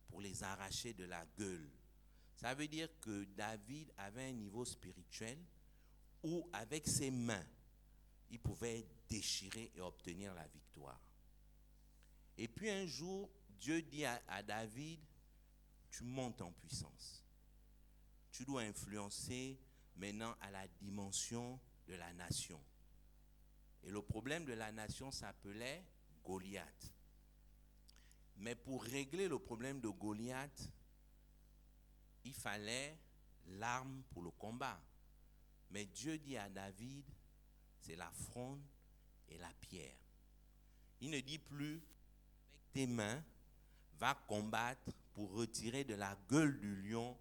pour les arracher de la gueule. Ça veut dire que David avait un niveau spirituel où, avec ses mains, il pouvait déchirer et obtenir la victoire. Et puis un jour, Dieu dit à David, tu montes en puissance. Tu dois influencer maintenant à la dimension de la nation. Et le problème de la nation s'appelait Goliath. Mais pour régler le problème de Goliath, il fallait l'arme pour le combat. Mais Dieu dit à David, c'est la fronde et la pierre. Il ne dit plus, avec tes mains, va combattre pour retirer de la gueule du lion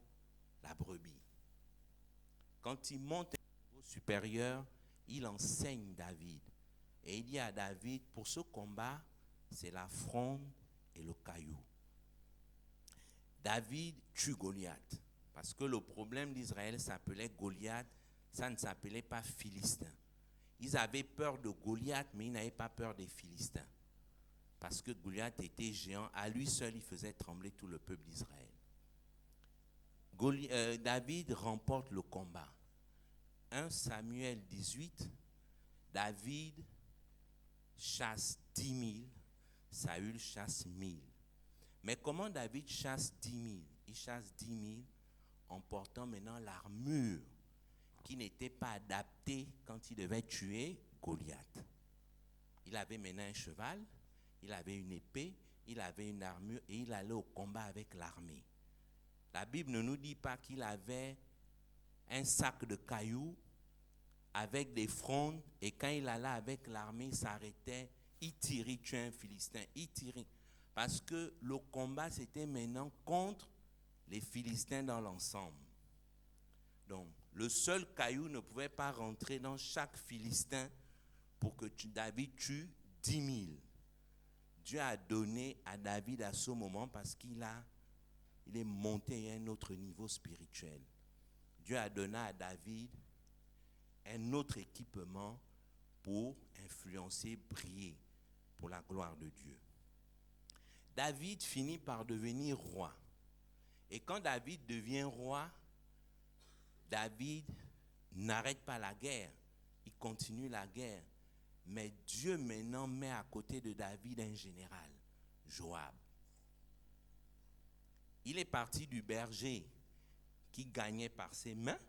la brebis. Quand il monte à un niveau supérieur, il enseigne David. Et il dit à David, pour ce combat, c'est la fronde et le caillou. David tue Goliath. Parce que le problème d'Israël s'appelait Goliath, ça ne s'appelait pas Philistin. Ils avaient peur de Goliath, mais ils n'avaient pas peur des Philistins. Parce que Goliath était géant, à lui seul, il faisait trembler tout le peuple d'Israël. David remporte le combat. 1 Samuel 18, David chasse 10 000, Saül chasse 1000. Mais comment David chasse 10 000? Il chasse 10 000 en portant maintenant l'armure qui n'était pas adaptée quand il devait tuer Goliath. Il avait maintenant un cheval, il avait une épée, il avait une armure et il allait au combat avec l'armée. La Bible ne nous dit pas qu'il avait un sac de cailloux avec des frondes et quand il allait avec l'armée, il s'arrêtait, il tirait, il tuait un Philistin, il tirait. Parce que le combat, c'était maintenant contre les Philistins dans l'ensemble. Donc, le seul caillou ne pouvait pas rentrer dans chaque Philistin pour que David tue 10 000. Dieu a donné à David à ce moment parce qu'il est monté à un autre niveau spirituel. Dieu a donné à David un autre équipement pour influencer, briller pour la gloire de Dieu. David finit par devenir roi. Et quand David devient roi, David n'arrête pas la guerre. Il continue la guerre. Mais Dieu maintenant met à côté de David un général, Joab. Il est parti du berger qui gagnait par ses mains.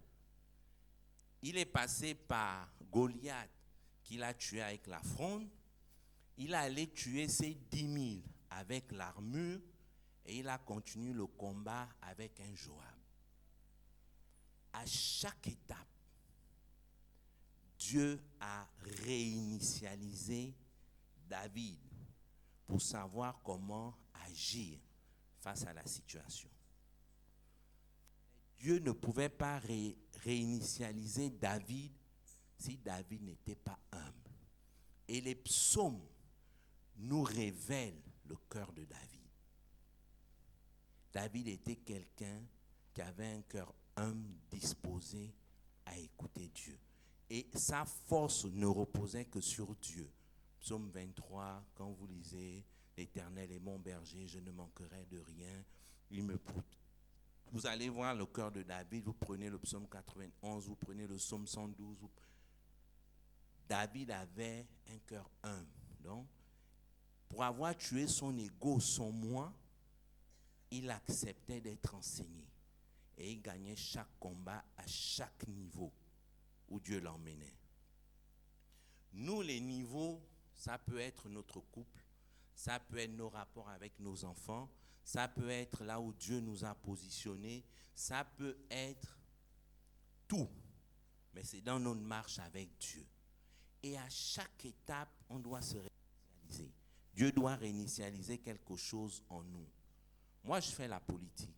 Il est passé par Goliath, qu'il a tué avec la fronde. Il a allé tuer ses 10 000 avec l'armure et il a continué le combat avec un Joab. À chaque étape, Dieu a réinitialisé David pour savoir comment agir face à la situation. Dieu ne pouvait pas réinitialiser David si David n'était pas humble. Et les psaumes nous révèlent le cœur de David. David était quelqu'un qui avait un cœur humble, disposé à écouter Dieu. Et sa force ne reposait que sur Dieu. Psaume 23, quand vous lisez « L'Éternel est mon berger, je ne manquerai de rien. Il me Vous allez voir le cœur de David, vous prenez le psaume 91, vous prenez le psaume 112. David avait un cœur humble. Donc, pour avoir tué son ego, son moi, il acceptait d'être enseigné. Et il gagnait chaque combat à chaque niveau où Dieu l'emmenait. Nous, les niveaux, ça peut être notre couple, ça peut être nos rapports avec nos enfants, ça peut être là où Dieu nous a positionnés, ça peut être tout. Mais c'est dans notre marche avec Dieu. Et à chaque étape, on doit se réinitialiser. Dieu doit réinitialiser quelque chose en nous. Moi, je fais la politique.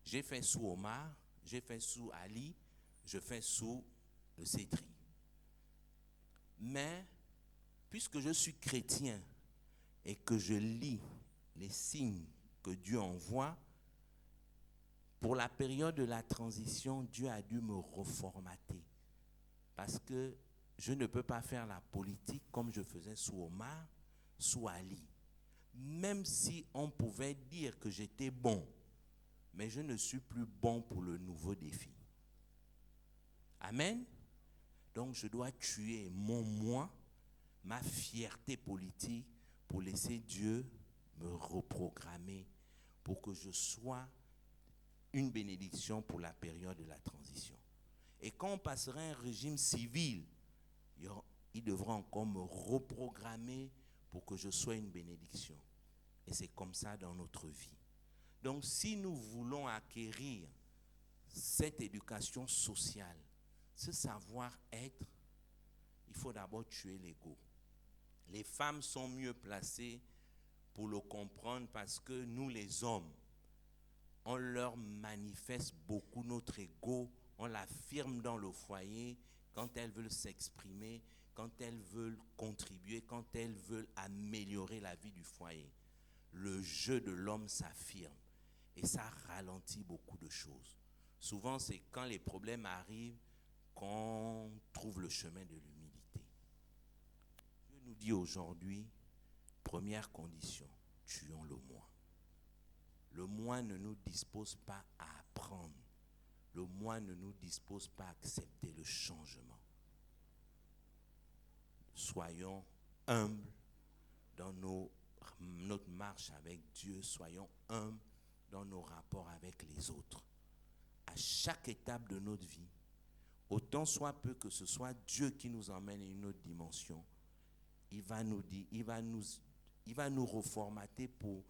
J'ai fait sous Omar, j'ai fait sous Ali, je fais sous le Cétri. Mais, puisque je suis chrétien et que je lis les signes que Dieu envoie, pour la période de la transition, Dieu a dû me reformater. Parce que je ne peux pas faire la politique comme je faisais sous Omar, sous Ali. Même si on pouvait dire que j'étais bon, mais je ne suis plus bon pour le nouveau défi. Amen. Donc je dois tuer mon moi, ma fierté politique, pour laisser Dieu me reprogrammer, pour que je sois une bénédiction pour la période de la transition. Et quand on passera un régime civil, il devra encore me reprogrammer pour que je sois une bénédiction. Et c'est comme ça dans notre vie. Donc si nous voulons acquérir cette éducation sociale, ce savoir-être, il faut d'abord tuer l'ego. Les femmes sont mieux placées pour le comprendre parce que nous les hommes, on leur manifeste beaucoup notre ego, on l'affirme dans le foyer quand elles veulent s'exprimer, quand elles veulent contribuer, quand elles veulent améliorer la vie du foyer. Le jeu de l'homme s'affirme et ça ralentit beaucoup de choses. Souvent, c'est quand les problèmes arrivent qu'on trouve le chemin de l'humilité. Dieu nous dit aujourd'hui, première condition, tuons le moi. Le moi ne nous dispose pas à apprendre. Le moi ne nous dispose pas à accepter le changement. Soyons humbles dans notre marche avec Dieu. Soyons humbles dans nos rapports avec les autres. À chaque étape de notre vie, autant soit peu que ce soit Dieu qui nous emmène à une autre dimension, il va nous reformater pour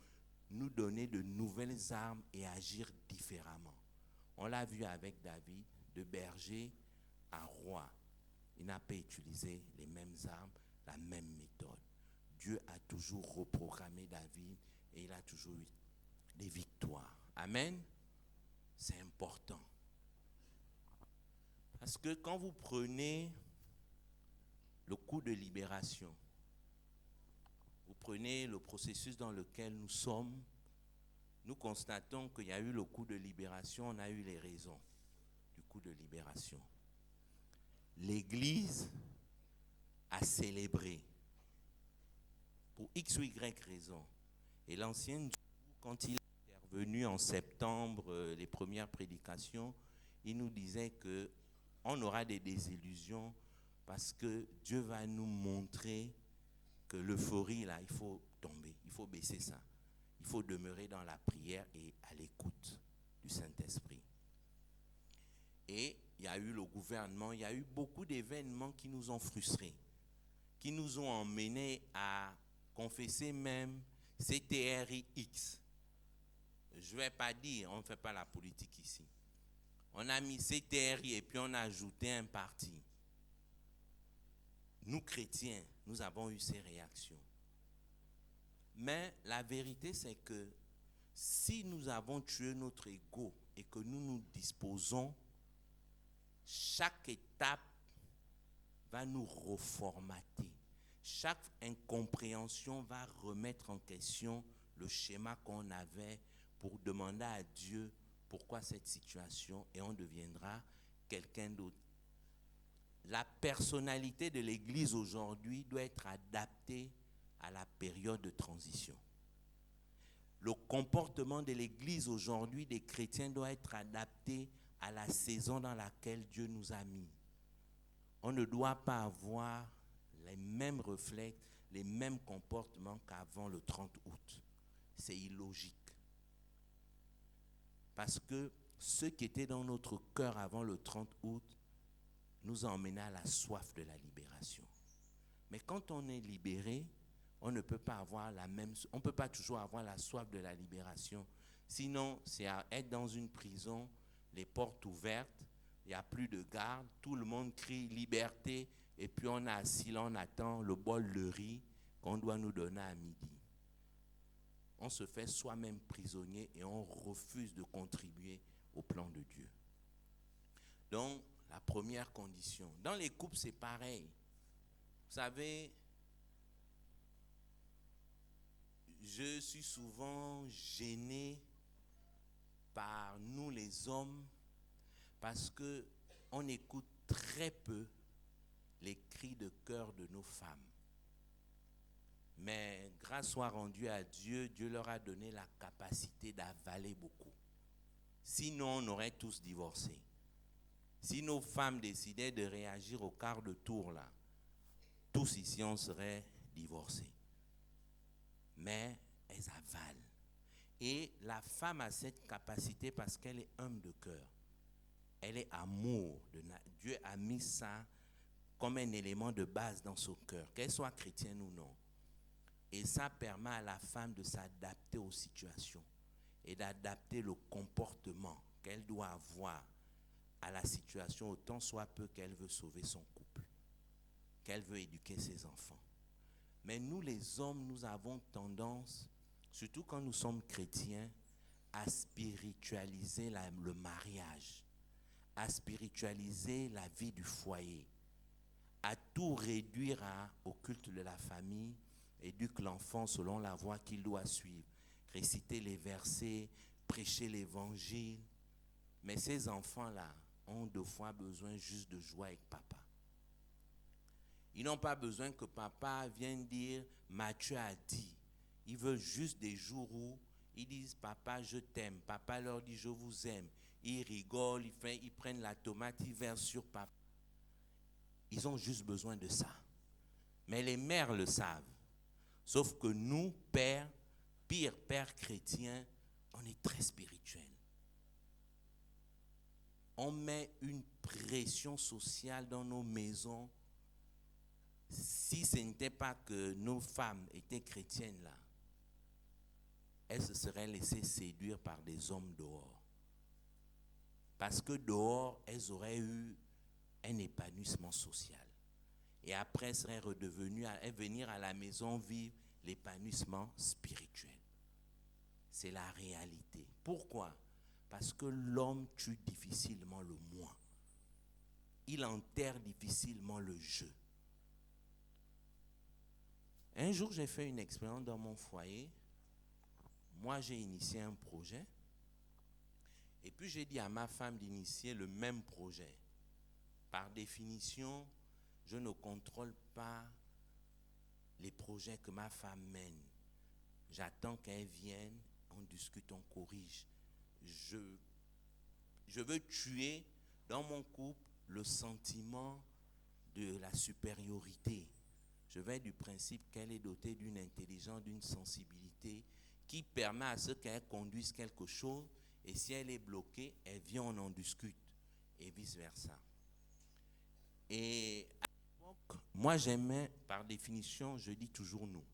nous donner de nouvelles armes et agir différemment. On l'a vu avec David, de berger à roi. Il n'a pas utilisé les mêmes armes, la même méthode. Dieu a toujours reprogrammé David et il a toujours eu des victoires. Amen. C'est important. Parce que quand vous prenez le coup de libération, vous prenez le processus dans lequel nous sommes, nous constatons qu'il y a eu le coup de libération, on a eu les raisons du coup de libération. L'Église a célébré pour X ou Y raison. Et l'ancien Dieu, quand il est intervenu en septembre, les premières prédications, il nous disait qu'on aura des désillusions parce que Dieu va nous montrer que l'euphorie, là, il faut tomber, il faut baisser ça. Il faut demeurer dans la prière et à l'écoute du Saint-Esprit. Et il y a eu le gouvernement, il y a eu beaucoup d'événements qui nous ont frustrés, qui nous ont emmenés à confesser même CTRIX. Je ne vais pas dire, on ne fait pas la politique ici. On a mis CTRI et puis on a ajouté un parti. Nous, chrétiens, nous avons eu ces réactions. Mais la vérité, c'est que si nous avons tué notre ego et que nous nous disposons, chaque étape va nous reformater. Chaque incompréhension va remettre en question le schéma qu'on avait pour demander à Dieu pourquoi cette situation, et on deviendra quelqu'un d'autre. La personnalité de l'Église aujourd'hui doit être adaptée à la période de transition. Le comportement de l'Église aujourd'hui, des chrétiens, doit être adapté à la saison dans laquelle Dieu nous a mis. On ne doit pas avoir les mêmes réflexes, les mêmes comportements qu'avant le 30 août. C'est illogique. Parce que ce qui était dans notre cœur avant le 30 août nous a emmenés à la soif de la libération. Mais quand on est libéré, on ne peut pas avoir on peut pas toujours avoir la soif de la libération. Sinon, c'est à être dans une prison, les portes ouvertes, il n'y a plus de garde, tout le monde crie liberté, et puis on est assis là, on attend le bol de riz qu'on doit nous donner à midi. On se fait soi-même prisonnier et on refuse de contribuer au plan de Dieu. Donc, la première condition. Dans les couples, c'est pareil. Vous savez, je suis souvent gêné par nous les hommes parce qu'on écoute très peu les cris de cœur de nos femmes. Mais grâce soit rendue à Dieu, Dieu leur a donné la capacité d'avaler beaucoup. Sinon, on aurait tous divorcé. Si nos femmes décidaient de réagir au quart de tour, là, tous ici, on serait divorcés. Mais elles avalent. Et la femme a cette capacité parce qu'elle est humble de cœur. Elle est amour. Dieu a mis ça comme un élément de base dans son cœur, qu'elle soit chrétienne ou non. Et ça permet à la femme de s'adapter aux situations et d'adapter le comportement qu'elle doit avoir à la situation, autant soit peu qu'elle veut sauver son couple, qu'elle veut éduquer ses enfants. Mais nous les hommes, nous avons tendance, surtout quand nous sommes chrétiens, à spiritualiser le mariage, à spiritualiser la vie du foyer, à tout réduire au culte de la famille, éduque l'enfant selon la voie qu'il doit suivre, réciter les versets, prêcher l'évangile. Mais ces enfants-là ont deux fois besoin juste de jouer avec papa. Ils n'ont pas besoin que papa vienne dire « Mathieu a dit ». Ils veulent juste des jours où ils disent « Papa, je t'aime ». Papa leur dit « Je vous aime ». Ils rigolent, ils prennent la tomate, ils versent sur papa. Ils ont juste besoin de ça. Mais les mères le savent. Sauf que nous, pères, pire pères chrétiens, on est très spirituels. On met une pression sociale dans nos maisons. Si ce n'était pas que nos femmes étaient chrétiennes là, elles se seraient laissées séduire par des hommes dehors. Parce que dehors, elles auraient eu un épanouissement social. Et après, elles seraient redevenues, elles venir à la maison vivre l'épanouissement spirituel. C'est la réalité. Pourquoi? Parce que l'homme tue difficilement le moi. Il enterre difficilement le je. Un jour, j'ai fait une expérience dans mon foyer. Moi, j'ai initié un projet. Et puis, j'ai dit à ma femme d'initier le même projet. Par définition, je ne contrôle pas les projets que ma femme mène. J'attends qu'elle vienne, on discute, on corrige. Je veux tuer dans mon couple le sentiment de la supériorité. Je vais du principe qu'elle est dotée d'une intelligence, d'une sensibilité qui permet à ce qu'elle conduise quelque chose, et si elle est bloquée, elle vient, on en discute. et vice-versa. Et à l'époque, moi j'aimais, par définition, je dis toujours nous.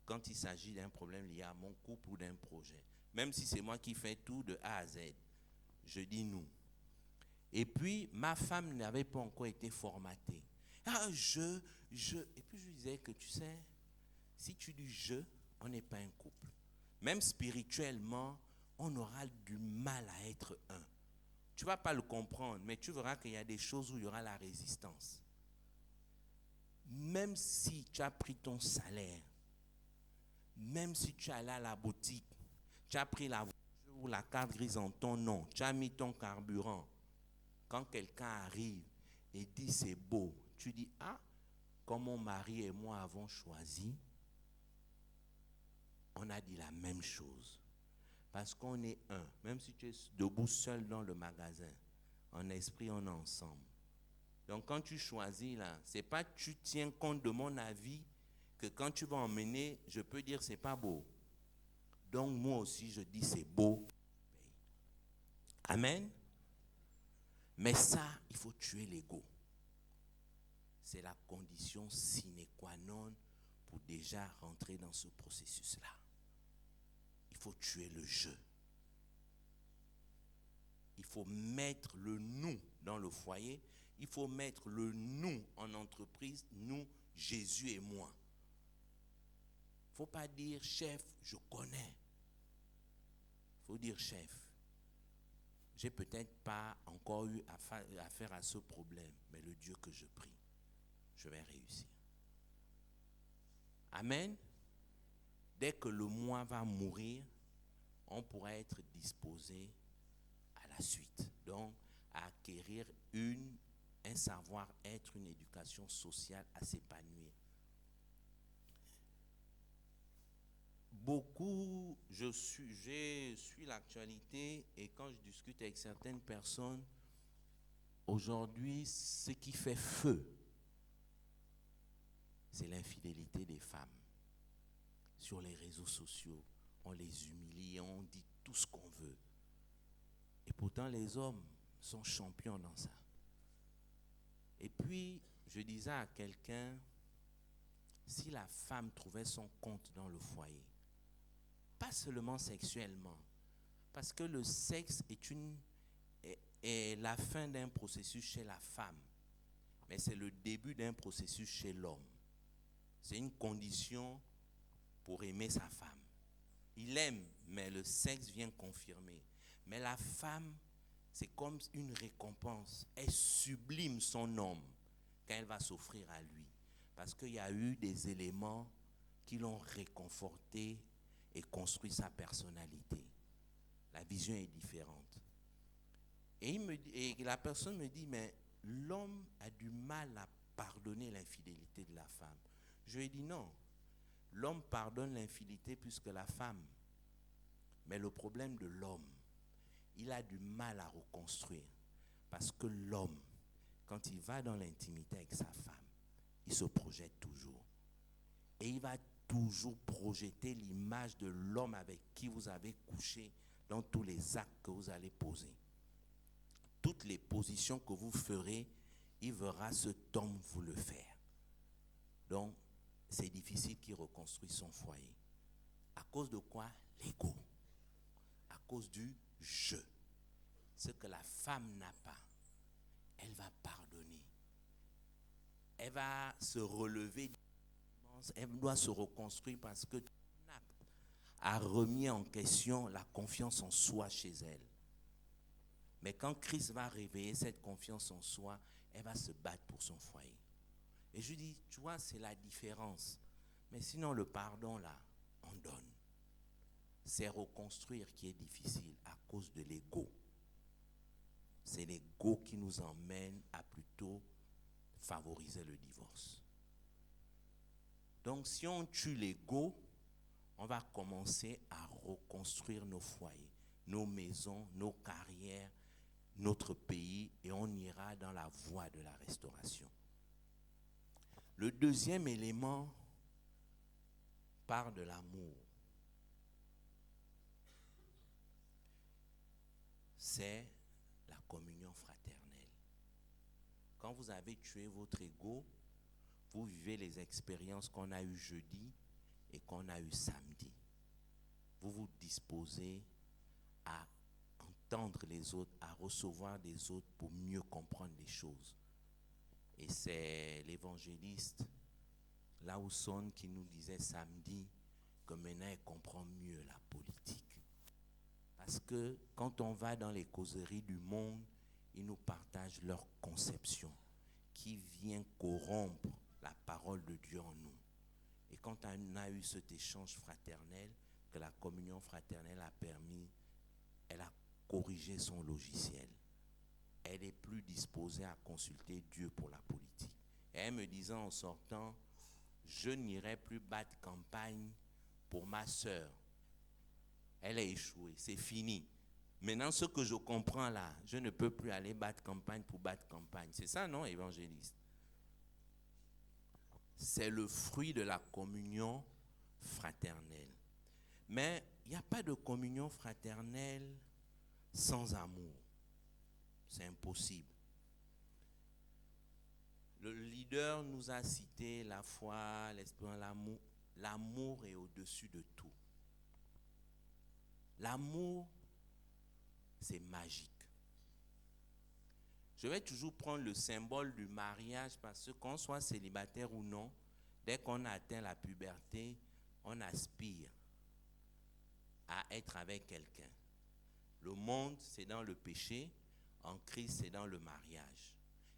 Quand il s'agit d'un problème lié à mon couple ou d'un projet. Même si c'est moi qui fais tout de A à Z, je dis nous. Et puis, ma femme n'avait pas encore été formatée. Ah, et puis je lui disais que tu sais, si tu dis je, on n'est pas un couple. Même spirituellement, on aura du mal à être un. Tu ne vas pas le comprendre, mais tu verras qu'il y a des choses où il y aura la résistance. Même si tu as pris ton salaire, même si tu es allé à la boutique, tu as pris la voiture ou la carte grise en ton nom, tu as mis ton carburant, quand quelqu'un arrive et dit c'est beau, tu dis ah, comme mon mari et moi avons choisi, on a dit la même chose. Parce qu'on est un. Même si tu es debout seul dans le magasin, en esprit, on est ensemble. Donc quand tu choisis là, c'est pas que tu tiens compte de mon avis que quand tu vas emmener, je peux dire c'est pas beau. Donc moi aussi je dis c'est beau. Amen. Mais ça, il faut tuer l'ego. C'est la condition sine qua non pour déjà rentrer dans ce processus-là. Il faut tuer le je. Il faut mettre le nous dans le foyer. Il faut mettre le nous en entreprise. Nous, Jésus et moi. Il ne faut pas dire chef, je connais. Il faut dire chef. J'ai peut-être pas encore eu affaire à ce problème, mais le Dieu que je prie, je vais réussir. Amen. Dès que le moi va mourir, on pourra être disposé à la suite. Donc, à acquérir un savoir-être, une éducation sociale, à s'épanouir. Beaucoup, je suis l'actualité et quand je discute avec certaines personnes, aujourd'hui, ce qui fait feu, c'est l'infidélité des femmes. Sur les réseaux sociaux, on les humilie, on dit tout ce qu'on veut. Et pourtant, les hommes sont champions dans ça. Et puis, je disais à quelqu'un, si la femme trouvait son compte dans le foyer, pas seulement sexuellement, parce que le sexe est la fin d'un processus chez la femme, mais c'est le début d'un processus chez l'homme. C'est une condition pour aimer sa femme. Il aime, mais le sexe vient confirmer. Mais la femme, c'est comme une récompense. Elle sublime son homme quand elle va s'offrir à lui. Parce qu'il y a eu des éléments qui l'ont réconforté et construit sa personnalité. La vision est différente. Et la personne me dit, mais l'homme a du mal à pardonner l'infidélité de la femme. Je lui ai dit non. L'homme pardonne l'infidélité plus que la femme. Mais le problème de l'homme, il a du mal à reconstruire. Parce que l'homme, quand il va dans l'intimité avec sa femme, il se projette toujours. Et il va toujours projeter l'image de l'homme avec qui vous avez couché dans tous les actes que vous allez poser. Toutes les positions que vous ferez, il verra cet homme vous le faire. Donc, c'est difficile qu'il reconstruise son foyer. À cause de quoi? L'ego. À cause du je. Ce que la femme n'a pas, elle va pardonner. Elle va se relever. Elle doit se reconstruire parce que ton acte a remis en question la confiance en soi chez elle. Mais quand Christ va réveiller cette confiance en soi, elle va se battre pour son foyer. Et je dis, tu vois, c'est la différence. Mais sinon, le pardon, là, on donne. C'est reconstruire qui est difficile à cause de l'ego. C'est l'ego qui nous emmène à plutôt favoriser le divorce. Donc, si on tue l'ego, on va commencer à reconstruire nos foyers, nos maisons, nos carrières, notre pays, et on ira dans la voie de la restauration. Le deuxième élément part de l'amour. C'est la communion fraternelle. vous avez tué votre ego, vous vivez les expériences qu'on a eues jeudi et qu'on a eues samedi. Vous vous disposez à entendre les autres, à recevoir des autres pour mieux comprendre les choses. Et c'est l'évangéliste Lawson qui nous disait samedi que maintenant il comprend mieux la politique. Parce que quand on va dans les causeries du monde, ils nous partagent leur conception qui vient corrompre la parole de Dieu en nous. Et quand on a eu cet échange fraternel, que la communion fraternelle a permis, elle a corrigé son logiciel. Elle est plus disposée à consulter Dieu pour la politique. Et elle me disait en sortant, je n'irai plus battre campagne pour ma sœur. Elle a échoué, c'est fini. Maintenant, ce que je comprends là, je ne peux plus aller battre campagne pour battre campagne. C'est ça, non, évangéliste? C'est le fruit de la communion fraternelle. Mais il n'y a pas de communion fraternelle sans amour. C'est impossible. Le leader nous a cité la foi, l'espérance, l'amour. L'amour est au-dessus de tout. L'amour, c'est magique. Je vais toujours prendre le symbole du mariage parce que qu'on soit célibataire ou non, dès qu'on a atteint la puberté, on aspire à être avec quelqu'un. Le monde, c'est dans le péché. En Christ, c'est dans le mariage.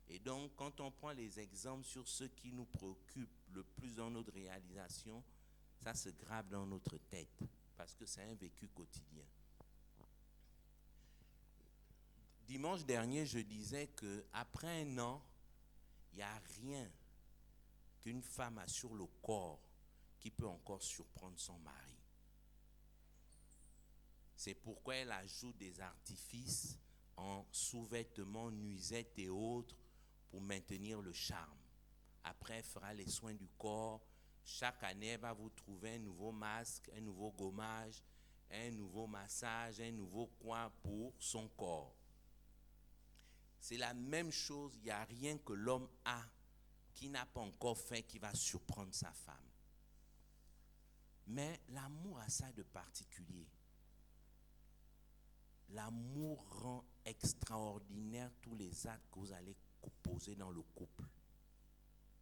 Et donc, quand on prend les exemples sur ce qui nous préoccupe le plus dans notre réalisation, ça se grave dans notre tête parce que c'est un vécu quotidien. Dimanche dernier, je disais qu'après un an, il n'y a rien qu'une femme a sur le corps qui peut encore surprendre son mari. C'est pourquoi elle ajoute des artifices en sous-vêtements, nuisettes et autres pour maintenir le charme. Après, elle fera les soins du corps. Chaque année, elle va vous trouver un nouveau masque, un nouveau gommage, un nouveau massage, un nouveau coin pour son corps. C'est la même chose, il n'y a rien que l'homme a qui n'a pas encore fait qui va surprendre sa femme. Mais l'amour a ça de particulier. L'amour rend extraordinaire tous les actes que vous allez poser dans le couple.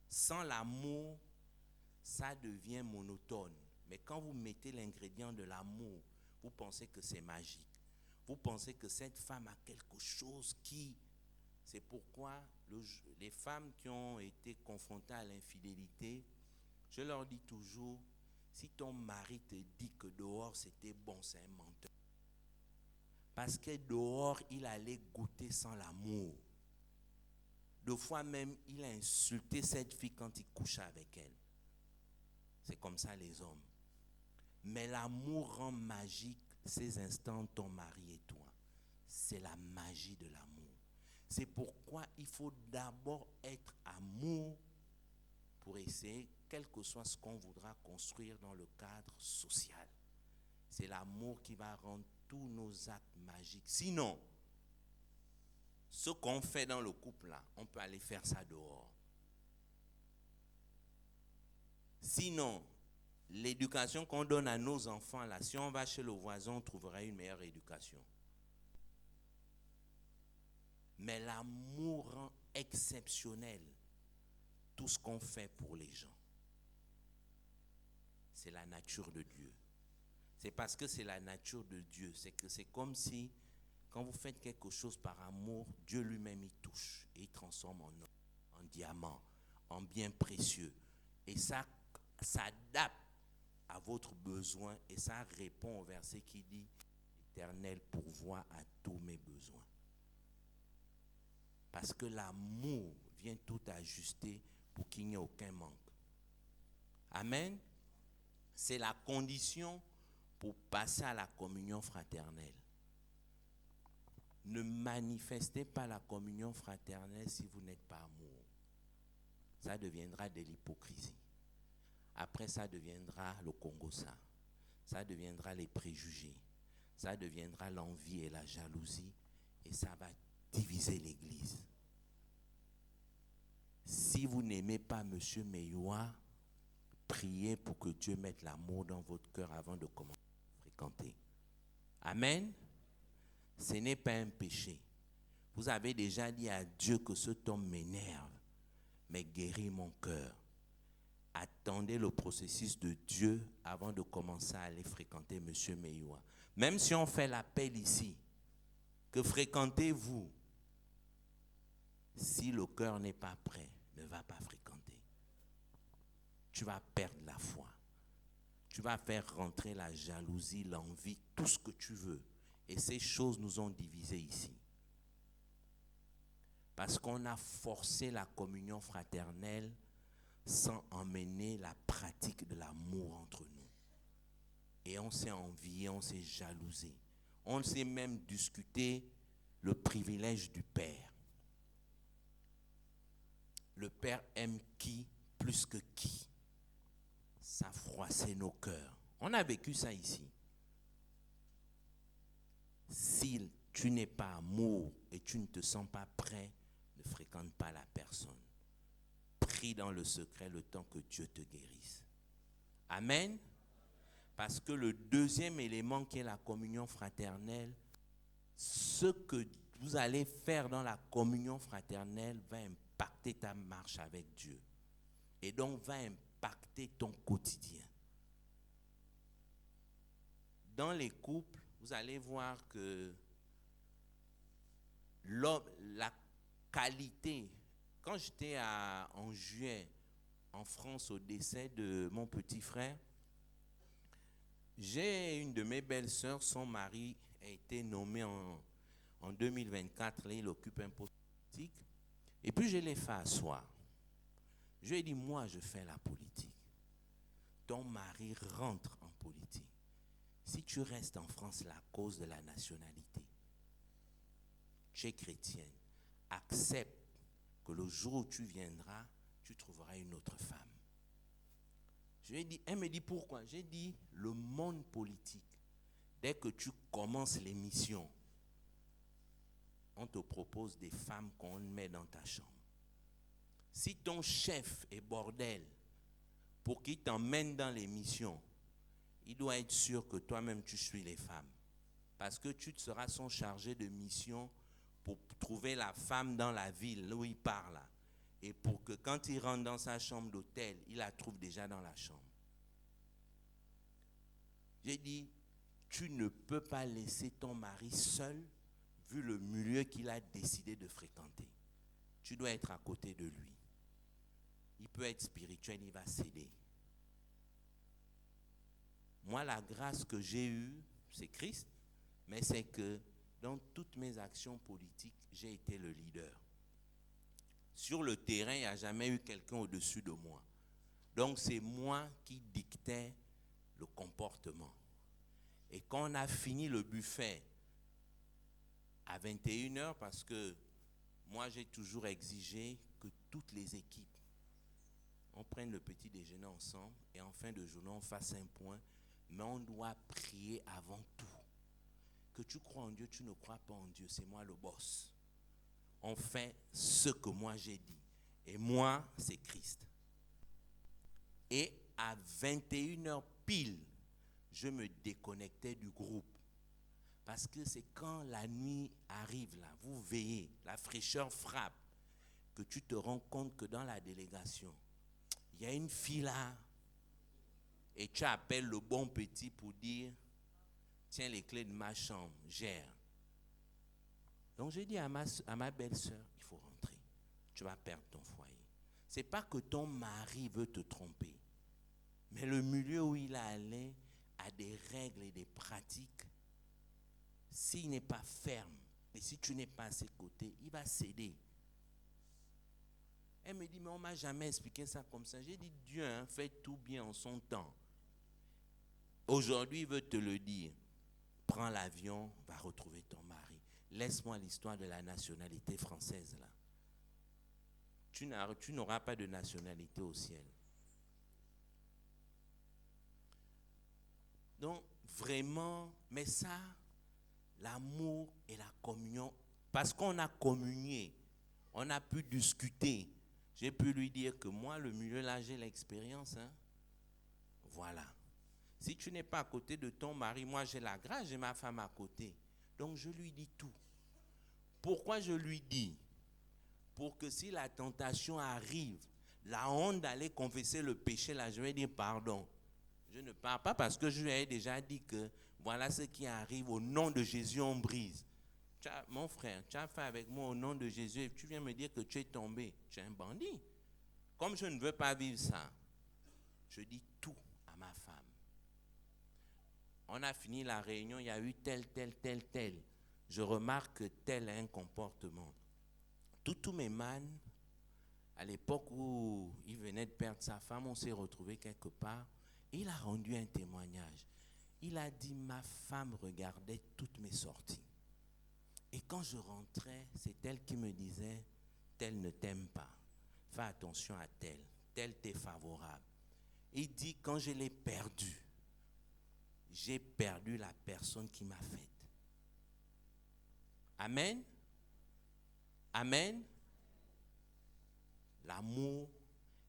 Sans l'amour, ça devient monotone. Mais quand vous mettez l'ingrédient de l'amour, vous pensez que c'est magique. Vous pensez que cette femme a quelque chose qui... C'est pourquoi les femmes qui ont été confrontées à l'infidélité, je leur dis toujours, si ton mari te dit que dehors c'était bon, c'est un menteur. Parce que dehors, il allait goûter sans l'amour. Deux fois même, il a insulté cette fille quand il couchait avec elle. C'est comme ça les hommes. Mais l'amour rend magique ces instants entre ton mari et toi. C'est la magie de l'amour. C'est pourquoi il faut d'abord être amour pour essayer, quel que soit ce qu'on voudra construire dans le cadre social. C'est l'amour qui va rendre tous nos actes magiques. Sinon, ce qu'on fait dans le couple là, on peut aller faire ça dehors. Sinon, l'éducation qu'on donne à nos enfants là, si on va chez le voisin, on trouvera une meilleure éducation. Mais l'amour rend exceptionnel tout ce qu'on fait pour les gens. C'est la nature de Dieu. C'est parce que c'est la nature de Dieu. C'est que c'est comme si, quand vous faites quelque chose par amour, Dieu lui-même y touche et il transforme en or, en diamant, en bien précieux. Et ça s'adapte à votre besoin et ça répond au verset qui dit « L'Éternel pourvoit à tous mes besoins ». Parce que l'amour vient tout ajuster pour qu'il n'y ait aucun manque. Amen. C'est la condition pour passer à la communion fraternelle. Ne manifestez pas la communion fraternelle si vous n'êtes pas amour. Ça deviendra de l'hypocrisie. Après, ça deviendra le Congo-ça. Ça deviendra les préjugés. Ça deviendra l'envie et la jalousie. Et ça va diviser l'Église. Si vous n'aimez pas Monsieur Meyoua, priez pour que Dieu mette l'amour dans votre cœur avant de commencer à fréquenter. Amen. Ce n'est pas un péché. Vous avez déjà dit à Dieu que cet homme m'énerve, mais guérit mon cœur. Attendez le processus de Dieu avant de commencer à aller fréquenter Monsieur Meyoua. Même si on fait l'appel ici, que fréquentez-vous, si le cœur n'est pas prêt, ne va pas fréquenter. Tu vas perdre la foi. Tu vas faire rentrer la jalousie, l'envie, tout ce que tu veux. Et ces choses nous ont divisés ici. Parce qu'on a forcé la communion fraternelle sans emmener la pratique de l'amour entre nous. Et on s'est envié, on s'est jalousé. On s'est même discuté le privilège du Père. Le Père aime qui plus que qui? Ça froissait nos cœurs. On a vécu ça ici. Si tu n'es pas amour et tu ne te sens pas prêt, ne fréquente pas la personne. Prie dans le secret le temps que Dieu te guérisse. Amen. Parce que le deuxième élément qui est la communion fraternelle, ce que vous allez faire dans la communion fraternelle va impacter ta marche avec Dieu. Et donc va impacter ton quotidien. Dans les couples, vous allez voir que la qualité, quand j'étais en juin en France au décès de mon petit frère, j'ai une de mes belles-sœurs, son mari a été nommé en 2024, là, il occupe un poste politique. Et puis je l'ai fait asseoir. Je lui ai dit, moi je fais la politique. Ton mari rentre en politique. Si tu restes en France, la cause de la nationalité, tu es chrétienne, accepte que le jour où tu viendras, tu trouveras une autre femme. Je lui ai dit, elle me dit pourquoi? J'ai dit, le monde politique, dès que tu commences l'émission, on te propose des femmes qu'on met dans ta chambre. Si ton chef est bordel, pour qu'il t'emmène dans l'émission, il doit être sûr que toi-même tu suis les femmes. Parce que tu seras son chargé de mission pour trouver la femme dans la ville où il parle. Et pour que quand il rentre dans sa chambre d'hôtel, il la trouve déjà dans la chambre. J'ai dit, tu ne peux pas laisser ton mari seul vu le milieu qu'il a décidé de fréquenter. Tu dois être à côté de lui. Il peut être spirituel, il va céder. Moi, la grâce que j'ai eue, c'est Christ, mais c'est que dans toutes mes actions politiques, j'ai été le leader. Sur le terrain, il n'y a jamais eu quelqu'un au-dessus de moi. Donc, c'est moi qui dictais le comportement. Et quand on a fini le buffet à 21h, parce que moi, j'ai toujours exigé que toutes les équipes, on prenne le petit déjeuner ensemble et en fin de journée, on fasse un point. Mais on doit prier avant tout. Que tu crois en Dieu, tu ne crois pas en Dieu, c'est moi le boss. On fait ce que moi j'ai dit. Et moi, c'est Christ. Et à 21h pile, je me déconnectais du groupe. Parce que c'est quand la nuit arrive là, vous veillez, la fraîcheur frappe, que tu te rends compte que dans la délégation, il y a une fille là, et tu appelles le bon petit pour dire, tiens les clés de ma chambre, gère. Donc j'ai dit à ma belle-sœur, il faut rentrer, tu vas perdre ton foyer. Ce n'est pas que ton mari veut te tromper, mais le milieu où il allait a des règles et des pratiques. S'il n'est pas ferme, et si tu n'es pas à ses côtés, il va céder. Elle me dit, mais on ne m'a jamais expliqué ça comme ça. J'ai dit, Dieu fait tout bien en son temps. Aujourd'hui, il veut te le dire. Prends l'avion, va retrouver ton mari. Laisse-moi l'histoire de la nationalité française là. Tu n'auras pas de nationalité au ciel. Donc, vraiment, mais ça, l'amour et la communion, parce qu'on a communié, on a pu discuter, J'ai pu lui dire que moi, le milieu là, j'ai l'expérience. Hein. Voilà. Si tu n'es pas à côté de ton mari, moi j'ai la grâce, j'ai ma femme à côté. Donc je lui dis tout. Pourquoi je lui dis? Pour que si la tentation arrive, la honte d'aller confesser le péché, là, je vais dire pardon. Je ne parle pas parce que je lui ai déjà dit que voilà ce qui arrive, au nom de Jésus, on brise. Mon frère, tu as fait avec moi au nom de Jésus et tu viens me dire que tu es tombé. Tu es un bandit. Comme je ne veux pas vivre ça, je dis tout à ma femme. On a fini la réunion, il y a eu tel. Je remarque que tel est un comportement. Tous mes mannes, à l'époque où il venait de perdre sa femme, on s'est retrouvés quelque part. Et il a rendu un témoignage. Il a dit, ma femme regardait toutes mes sorties. Et quand je rentrais, c'est elle qui me disait, tel ne t'aime pas. Fais attention à tel t'est favorable. Il dit, quand je l'ai perdu, j'ai perdu la personne qui m'a faite. Amen. Amen. L'amour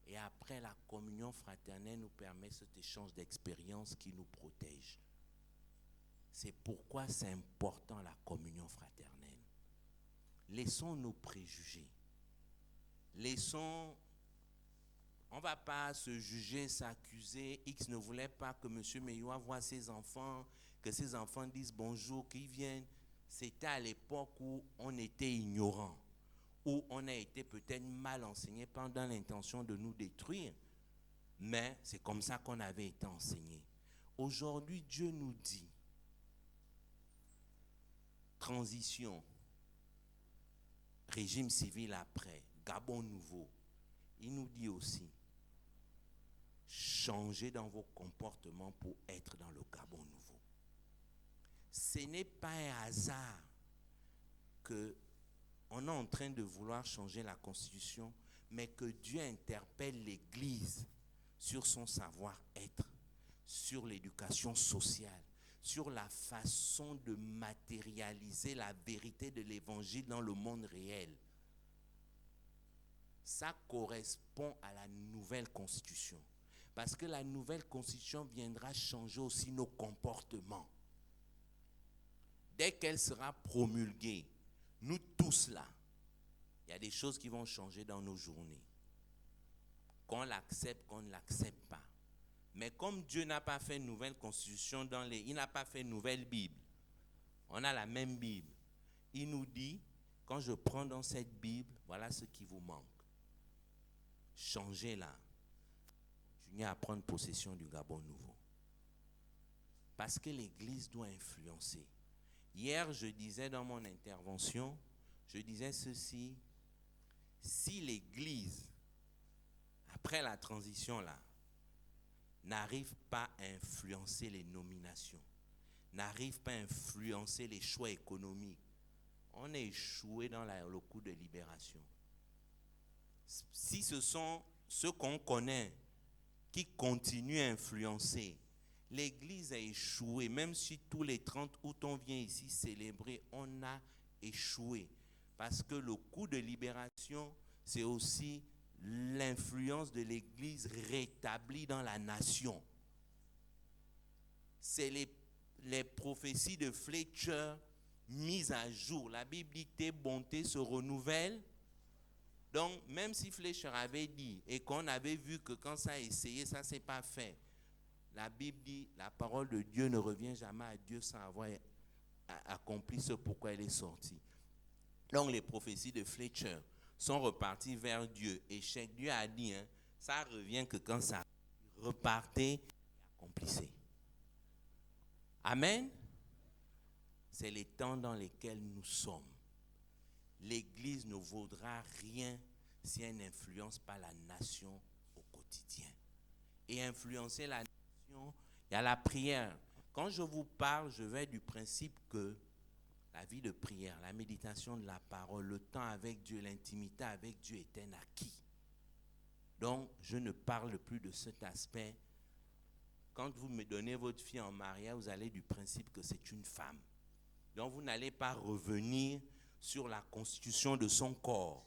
et après la communion fraternelle nous permet cet échange d'expériences qui nous protège. C'est pourquoi c'est important la communion fraternelle. Laissons nos préjugés. On ne va pas se juger, s'accuser. X ne voulait pas que M. Meyoua voie ses enfants, que ses enfants disent bonjour, qu'ils viennent. C'était à l'époque où on était ignorant, où on a été peut-être mal enseigné pendant l'intention de nous détruire. Mais c'est comme ça qu'on avait été enseigné. Aujourd'hui, Dieu nous dit, transition, régime civil après, Gabon nouveau. Il nous dit aussi, changez dans vos comportements pour être dans le Gabon nouveau. Ce n'est pas un hasard qu'on est en train de vouloir changer la constitution, mais que Dieu interpelle l'Église sur son savoir-être, sur l'éducation sociale, sur la façon de matérialiser la vérité de l'Évangile dans le monde réel. Ça correspond à la nouvelle constitution. Parce que la nouvelle constitution viendra changer aussi nos comportements. Dès qu'elle sera promulguée, nous tous là, il y a des choses qui vont changer dans nos journées. Qu'on l'accepte, qu'on ne l'accepte pas. Mais comme Dieu n'a pas fait une nouvelle constitution, il n'a pas fait une nouvelle Bible. On a la même Bible. Il nous dit, quand je prends dans cette Bible, voilà ce qui vous manque. Changez-la. Continuez à prendre possession du Gabon nouveau. Parce que l'Église doit influencer. Hier, je disais dans mon intervention, je disais ceci, si l'Église, après la transition là, n'arrive pas à influencer les nominations, n'arrive pas à influencer les choix économiques, on est échoué dans le coup de libération. Si ce sont ceux qu'on connaît qui continuent à influencer, l'Église a échoué. Même si tous les 30 août on vient ici célébrer, on a échoué. Parce que le coup de libération, c'est aussi l'influence de l'Église rétablie dans la nation. C'est les prophéties de Fletcher mises à jour. La Bible dit tes bontés se renouvellent. Donc, même si Fletcher avait dit et qu'on avait vu que quand ça a essayé, ça ne s'est pas fait. La Bible dit la parole de Dieu ne revient jamais à Dieu sans avoir accompli ce pourquoi elle est sortie. Donc, les prophéties de Fletcher sont reparties vers Dieu. Et chaque Dieu a dit, ça revient que quand ça repartait, et accomplissait. Amen. C'est les temps dans lesquels nous sommes. L'Église ne vaudra rien si elle n'influence pas la nation au quotidien. Et influencer la nation, il y a la prière. Quand je vous parle, je vais du principe que la vie de prière, la méditation de la parole, le temps avec Dieu, l'intimité avec Dieu est un acquis. Donc, je ne parle plus de cet aspect. Quand vous me donnez votre fille en mariage, vous allez du principe que c'est une femme. Donc, vous n'allez pas revenir sur la constitution de son corps.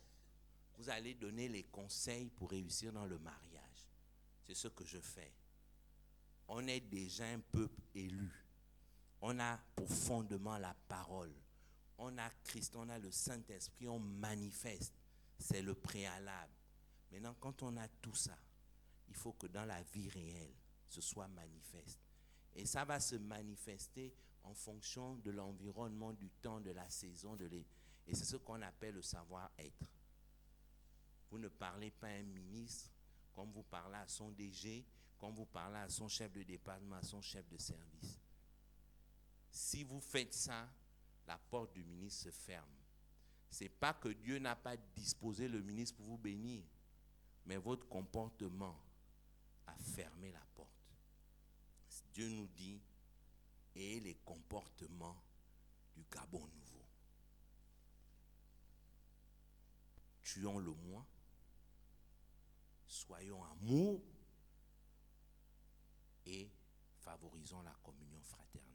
vous allez donner les conseils pour réussir dans le mariage. C'est ce que je fais. On est déjà un peuple élu. On a pour fondement la parole. On a Christ, on a le Saint-Esprit, on manifeste. C'est le préalable. Maintenant, quand on a tout ça, il faut que dans la vie réelle, ce soit manifeste. Et ça va se manifester en fonction de l'environnement, du temps, de la saison, et c'est ce qu'on appelle le savoir-être. Vous ne parlez pas à un ministre comme vous parlez à son DG, comme vous parlez à son chef de département, à son chef de service. Si vous faites ça, la porte du ministre se ferme. Ce n'est pas que Dieu n'a pas disposé le ministre pour vous bénir, mais votre comportement a fermé la porte. Dieu nous dit, et les comportements du Gabon nouveau. Tuons le moi, soyons amour et favorisons la communion fraternelle.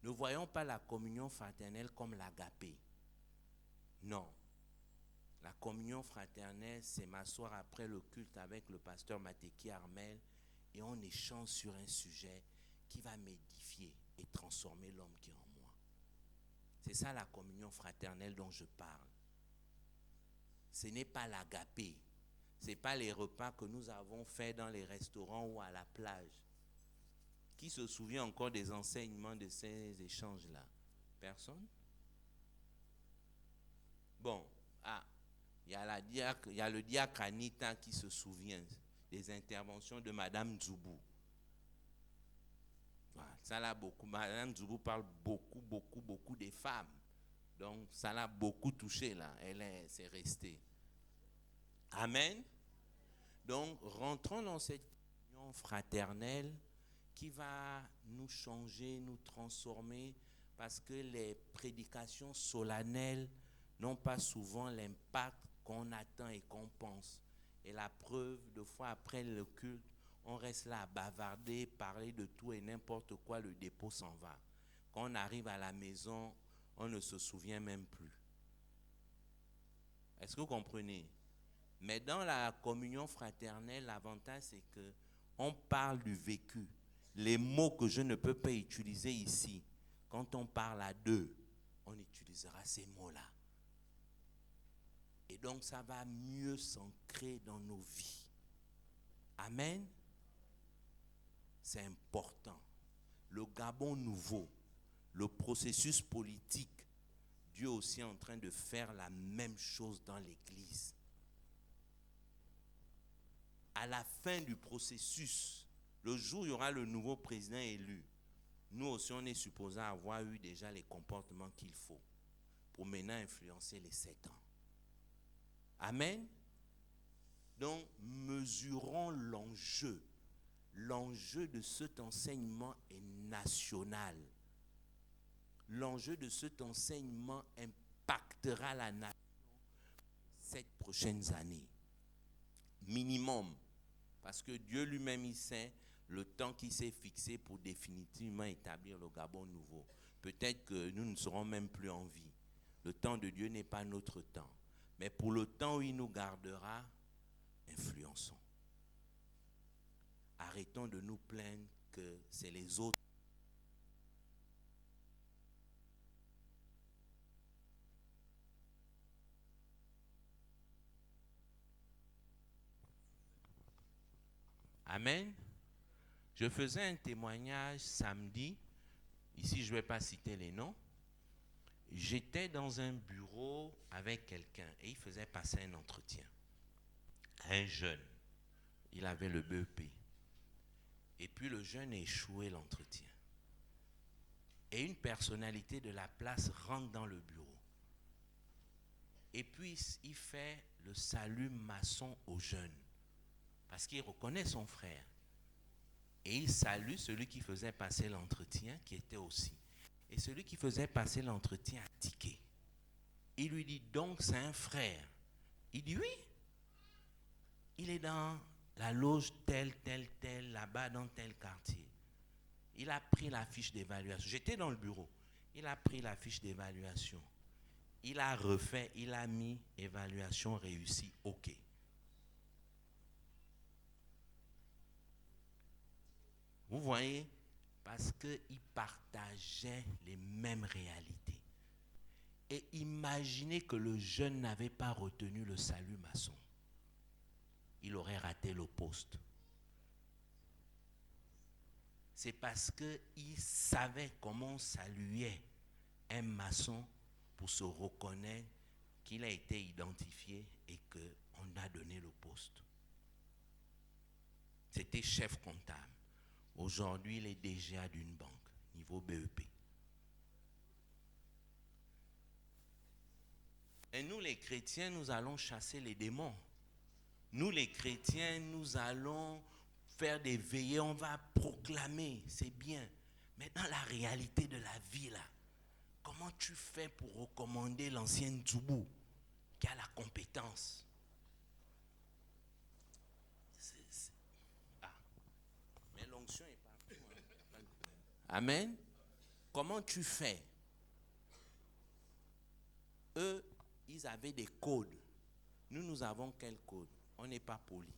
Ne voyons pas la communion fraternelle comme l'agapé. Non. La communion fraternelle, c'est m'asseoir après le culte avec le pasteur Mateki Armel et on échange sur un sujet qui va m'édifier et transformer l'homme qui est en moi. C'est ça la communion fraternelle dont je parle. Ce n'est pas l'agapé. Ce n'est pas les repas que nous avons faits dans les restaurants ou à la plage. Qui se souvient encore des enseignements de ces échanges-là? Personne? Bon, il y a le diacre Anita qui se souvient des interventions de Madame Zoubou. Voilà, ça l'a beaucoup. Madame Zoubou parle beaucoup des femmes. Donc, ça l'a beaucoup touché là. C'est resté. Amen. Donc, rentrons dans cette union fraternelle qui va nous changer, nous transformer, parce que les prédications solennelles n'ont pas souvent l'impact qu'on attend et qu'on pense. Et la preuve, deux fois après le culte, on reste là à bavarder, parler de tout et n'importe quoi, le dépôt s'en va. Quand on arrive à la maison, on ne se souvient même plus. Est-ce que vous comprenez? Mais dans la communion fraternelle, l'avantage c'est que on parle du vécu. Les mots que je ne peux pas utiliser ici, quand on parle à deux, on utilisera ces mots-là. Et donc ça va mieux s'ancrer dans nos vies. Amen. C'est important. Le Gabon nouveau, le processus politique, Dieu aussi est en train de faire la même chose dans l'Église. À la fin du processus, le jour où il y aura le nouveau président élu, nous aussi on est supposé avoir eu déjà les comportements qu'il faut pour maintenant influencer les 7 ans. Amen. Donc mesurons l'enjeu. L'enjeu de cet enseignement est national. L'enjeu de cet enseignement impactera la nation 7 prochaines années. Minimum. Parce que Dieu lui-même, il sait le temps qu'il s'est fixé pour définitivement établir le Gabon nouveau. Peut-être que nous ne serons même plus en vie. Le temps de Dieu n'est pas notre temps. Mais pour le temps où il nous gardera, influençons. Arrêtons de nous plaindre que c'est les autres. Amen. Je faisais un témoignage samedi. Ici, je ne vais pas citer les noms. J'étais dans un bureau avec quelqu'un et il faisait passer un entretien. Un jeune. Il avait le BEP. Et puis le jeune a échoué l'entretien. Et une personnalité de la place rentre dans le bureau. Et puis il fait le salut maçon au jeune. Parce qu'il reconnaît son frère. Et il salue celui qui faisait passer l'entretien, qui était aussi. Et celui qui faisait passer l'entretien a tiqué. Il lui dit, donc c'est un frère. Il dit, oui. Il est dans la loge telle, là-bas dans tel quartier. Il a pris la fiche d'évaluation. J'étais dans le bureau. Il a pris la fiche d'évaluation. Il a refait, il a mis évaluation réussie, OK. Vous voyez, parce qu'ils partageaient les mêmes réalités. Et imaginez que le jeune n'avait pas retenu le salut maçon. Il aurait raté le poste. C'est parce qu'il savait comment on saluait un maçon pour se reconnaître qu'il a été identifié et qu'on a donné le poste. C'était chef comptable. Aujourd'hui, il est DGA d'une banque, niveau BEP. Et nous, les chrétiens, nous allons chasser les démons. Nous, les chrétiens, nous allons faire des veillées, on va proclamer, c'est bien. Mais dans la réalité de la vie, là, comment tu fais pour recommander l'ancien Djoubou qui a la compétence? Mais l'onction est partout. Hein. Amen. Comment tu fais? Eux, ils avaient des codes. Nous avons quel code? On n'est pas poli.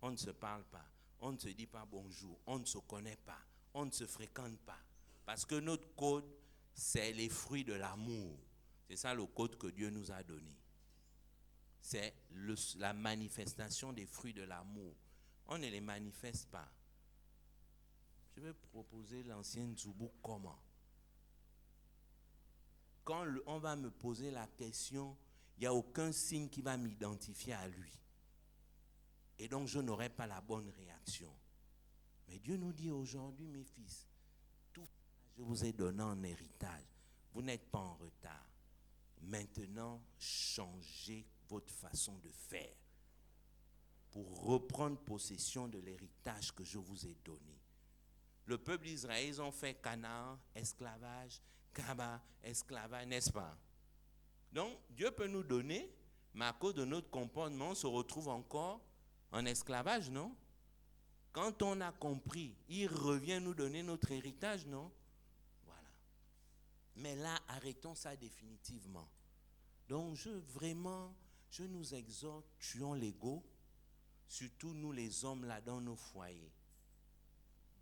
On ne se parle pas. On ne se dit pas bonjour. On ne se connaît pas. On ne se fréquente pas. Parce que notre code, c'est les fruits de l'amour. C'est ça le code que Dieu nous a donné. C'est la manifestation des fruits de l'amour. On ne les manifeste pas. Je vais proposer l'ancien Djoubou comment? Quand on va me poser la question, il n'y a aucun signe qui va m'identifier à lui. Et donc, je n'aurai pas la bonne réaction. Mais Dieu nous dit aujourd'hui, mes fils, tout je vous ai donné en héritage. Vous n'êtes pas en retard. Maintenant, changez votre façon de faire pour reprendre possession de l'héritage que je vous ai donné. Le peuple d'Israël, ils ont fait Canaan, esclavage, Kaba, esclavage, n'est-ce pas? Donc, Dieu peut nous donner, mais à cause de notre comportement, on se retrouve encore en esclavage, non? Quand on a compris, il revient nous donner notre héritage, non? Voilà. Mais là, arrêtons ça définitivement. Donc, je nous exhorte, tuons l'ego, surtout nous les hommes là dans nos foyers.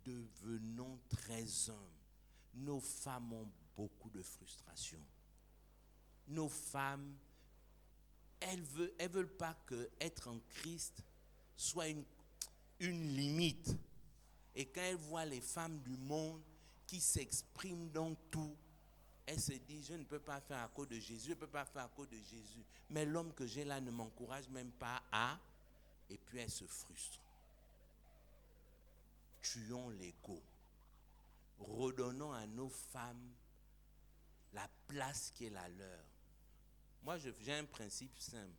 Devenons très humbles. Nos femmes ont beaucoup de frustration. Nos femmes, elles veulent pas que être en Christ soit une limite. Et quand elles voient les femmes du monde qui s'expriment dans tout, elles se disent, je ne peux pas faire à cause de Jésus, je ne peux pas faire à cause de Jésus. Mais l'homme que j'ai là ne m'encourage même pas à... Et puis elles se frustrent. Tuons l'ego. Redonnons à nos femmes la place qui est la leur. Moi, j'ai un principe simple.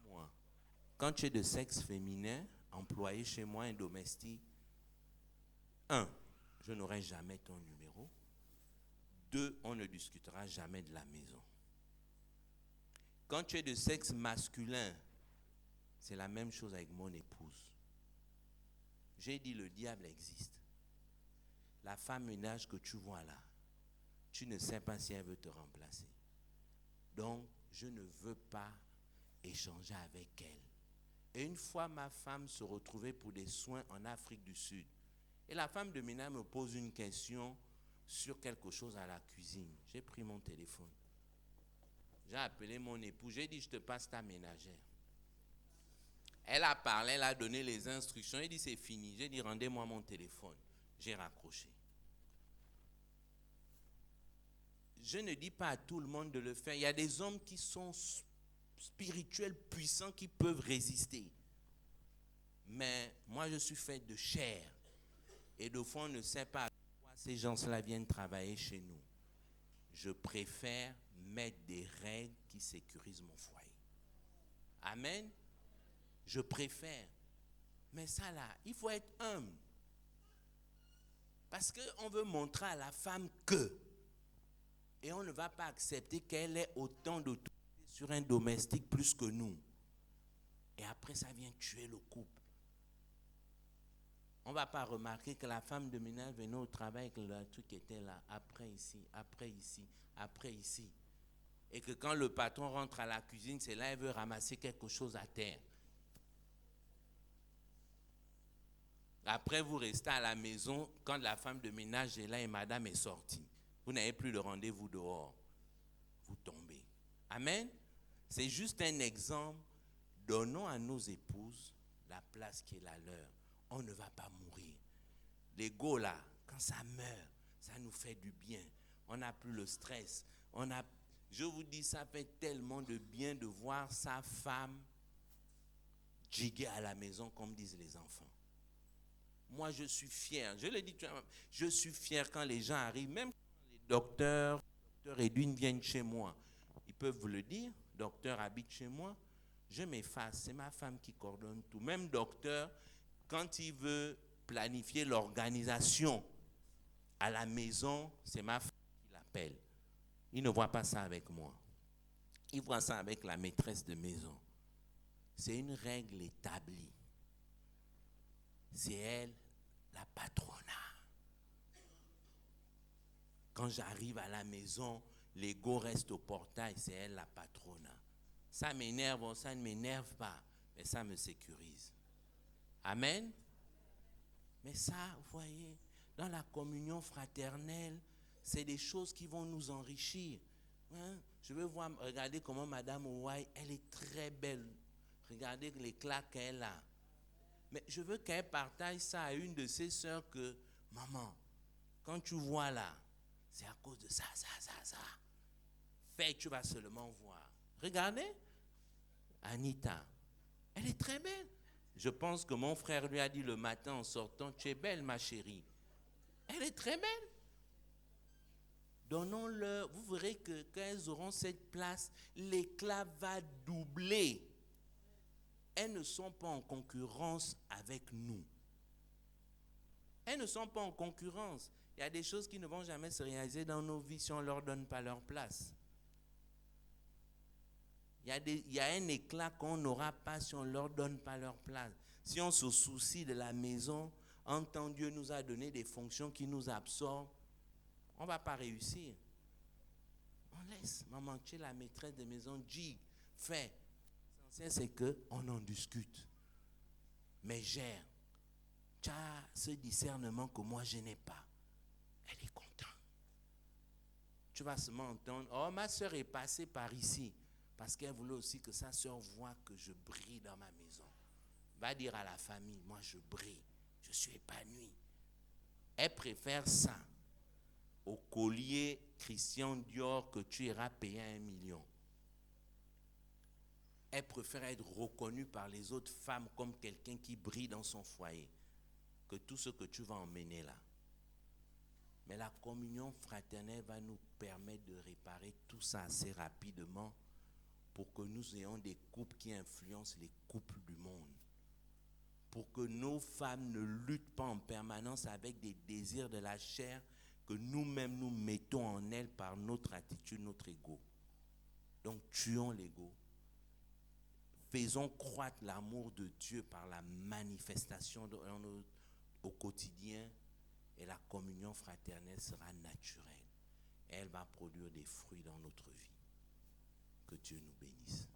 Moi, quand tu es de sexe féminin, employé chez moi, un domestique, 1, je n'aurai jamais ton numéro. 2, on ne discutera jamais de la maison. Quand tu es de sexe masculin, c'est la même chose avec mon épouse. J'ai dit, le diable existe. La femme ménage que tu vois là, tu ne sais pas si elle veut te remplacer. Donc, je ne veux pas échanger avec elle. Et une fois ma femme se retrouvait pour des soins en Afrique du Sud, et la femme de ménage me pose une question sur quelque chose à la cuisine. J'ai pris mon téléphone. J'ai appelé mon époux, j'ai dit, je te passe ta ménagère. Elle a parlé, elle a donné les instructions, elle dit, c'est fini. J'ai dit, rendez-moi mon téléphone. J'ai raccroché. Je ne dis pas à tout le monde de le faire. Il y a des hommes qui sont spirituels, puissants, qui peuvent résister. Mais moi, je suis fait de chair. Et de fois, on ne sait pas à quoi ces gens-là viennent travailler chez nous. Je préfère mettre des règles qui sécurisent mon foyer. Amen. Je préfère. Mais ça là, il faut être humble. Parce qu'on veut montrer à la femme que. Et on ne va pas accepter qu'elle ait autant d'autorité sur un domestique plus que nous. Et après, ça vient tuer le couple. On ne va pas remarquer que la femme de ménage venait au travail, que le truc était là, après ici, après ici, après ici. Et que quand le patron rentre à la cuisine, c'est là qu'il veut ramasser quelque chose à terre. Après, vous restez à la maison quand la femme de ménage est là et madame est sortie. Vous n'avez plus de rendez-vous dehors. Vous tombez. Amen. C'est juste un exemple. Donnons à nos épouses la place qui est la leur. On ne va pas mourir. L'ego là, quand ça meurt, ça nous fait du bien. On n'a plus le stress. Je vous dis, ça fait tellement de bien de voir sa femme jiguer à la maison, comme disent les enfants. Moi, je suis fier. Je le dis, je suis fier quand les gens arrivent, même quand les docteurs Edwin viennent chez moi. Ils peuvent vous le dire, docteur habite chez moi, je m'efface. C'est ma femme qui coordonne tout. Même docteur, quand il veut planifier l'organisation à la maison, c'est ma femme qui l'appelle. Il ne voit pas ça avec moi. Il voit ça avec la maîtresse de maison. C'est une règle établie. C'est elle, la patrona. Quand j'arrive à la maison, l'ego reste au portail, c'est elle, la patrona. Ça m'énerve, ça ne m'énerve pas, mais ça me sécurise. Amen. Mais ça, vous voyez, dans la communion fraternelle, c'est des choses qui vont nous enrichir. Hein? Je veux voir, regardez comment Madame Ouai, elle est très belle. Regardez l'éclat qu'elle a. Mais je veux qu'elle partage ça à une de ses sœurs que, maman, quand tu vois là, c'est à cause de ça. Fais, tu vas seulement voir. Regardez, Anita, elle est très belle. Je pense que mon frère lui a dit le matin en sortant, tu es belle ma chérie. Elle est très belle. Donnons-leur, vous verrez que quand elles auront cette place, l'éclat va doubler. Elles ne sont pas en concurrence avec nous. Elles ne sont pas en concurrence. Il y a des choses qui ne vont jamais se réaliser dans nos vies si on ne leur donne pas leur place. Il y a un éclat qu'on n'aura pas si on ne leur donne pas leur place. Si on se soucie de la maison, en tant que Dieu nous a donné des fonctions qui nous absorbent, on ne va pas réussir. On laisse. Maman, tu es la maîtresse de maison, dis, fais. L'essentiel, c'est qu'on en discute. Mais gère. Tu as ce discernement que moi, je n'ai pas. Elle est contente. Tu vas seulement entendre, oh, ma soeur est passée par ici. Parce qu'elle voulait aussi que sa soeur voit que je brille dans ma maison. Va dire à la famille, moi je brille, je suis épanoui. Elle préfère ça au collier Christian Dior que tu iras payer 1 million. Elle préfère être reconnue par les autres femmes comme quelqu'un qui brille dans son foyer que tout ce que tu vas emmener là. Mais la communion fraternelle va nous permettre de réparer tout ça assez rapidement pour que nous ayons des couples qui influencent les couples du monde. Pour que nos femmes ne luttent pas en permanence avec des désirs de la chair que nous-mêmes nous mettons en elles par notre attitude, notre ego. Donc tuons l'ego. Faisons croître l'amour de Dieu par la manifestation au quotidien et la communion fraternelle sera naturelle. Et elle va produire des fruits dans notre vie. Que Dieu nous bénisse.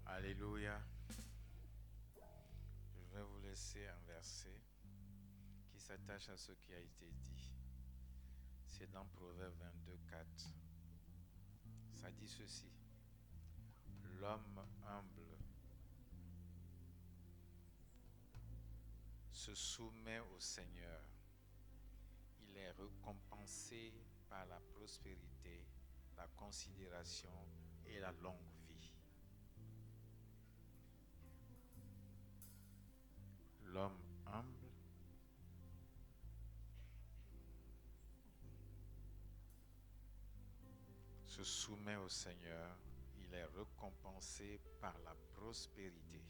Alléluia. Je vais vous laisser un verset qui s'attache à ce qui a été dit. C'est dans Proverbe 22, 4. Ça dit ceci. L'homme humble se soumet au Seigneur. Il est récompensé par la prospérité, la considération et la longue vie. L'homme humble se soumet au Seigneur, il est récompensé par la prospérité,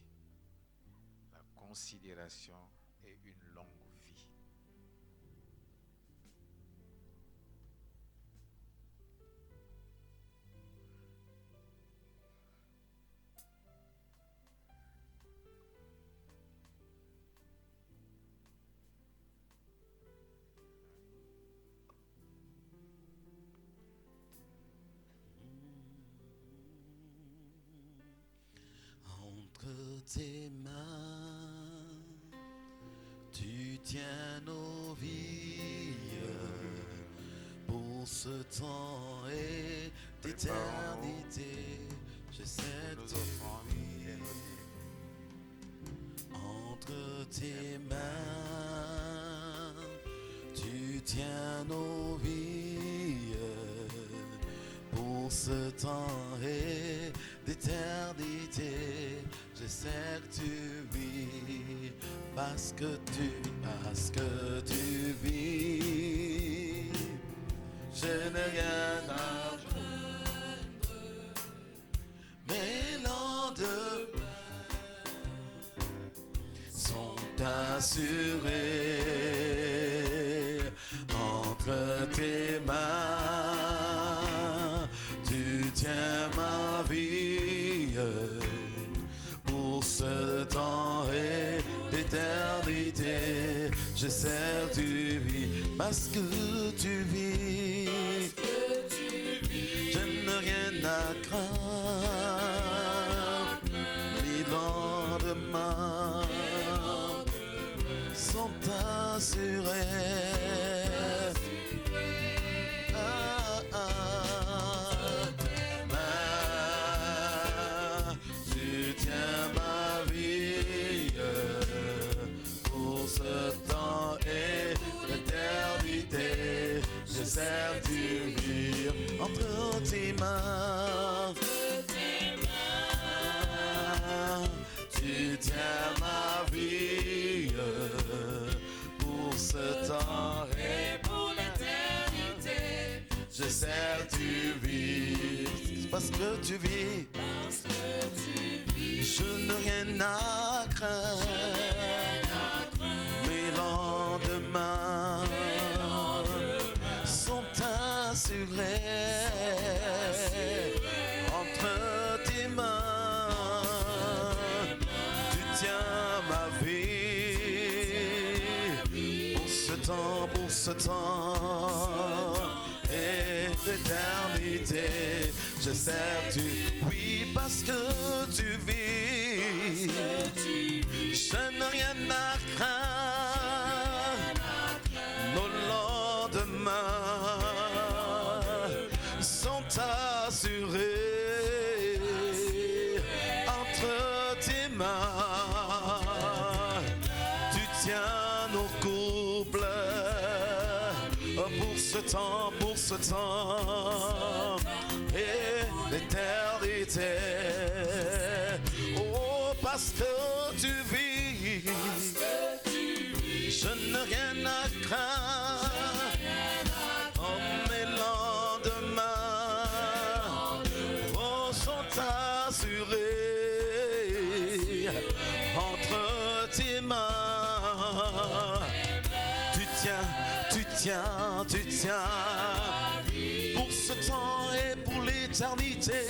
la considération et une longue vie. Entre tes mains, tu tiens nos vies pour ce temps et d'éternité. Je sais Nos tes offrandes vies. et nos dîmes. Entre tes mains, tu tiens nos vies pour ce temps et d'éternité. Je sais que tu vis parce que tu vis. Je n'ai rien à craindre, mes lendemains sont assurés. Entre tes mains, tu tiens ma vie pour ce temps et l'éternité. Je sais que tu vis parce que tu vis. Je n'ai rien à craindre. Les lendemains sont assurés. Tu tiens ma vie pour ce temps et l'éternité. Je sais que tu vis entre tes mains. Tu tiens ma vie pour ce temps et pour l'éternité. Je sais que tu vis parce que tu vis. Je n'ai rien à craindre. Mes lendemains sont assurés. Entre tes mains, tu tiens ma vie pour ce temps et l'éternité. Je sais que tu oui parce que tu vis. Je n'ai rien à craindre. Nos lendemains sont assurés. Entre tes mains, tu tiens nos couples pour ce temps et l'éternité. Oh, parce que tu vis, je n'ai rien à craindre. Oh, mes lendemains sont assurés. Entre tes mains, tu tiens pour ce temps et pour l'éternité.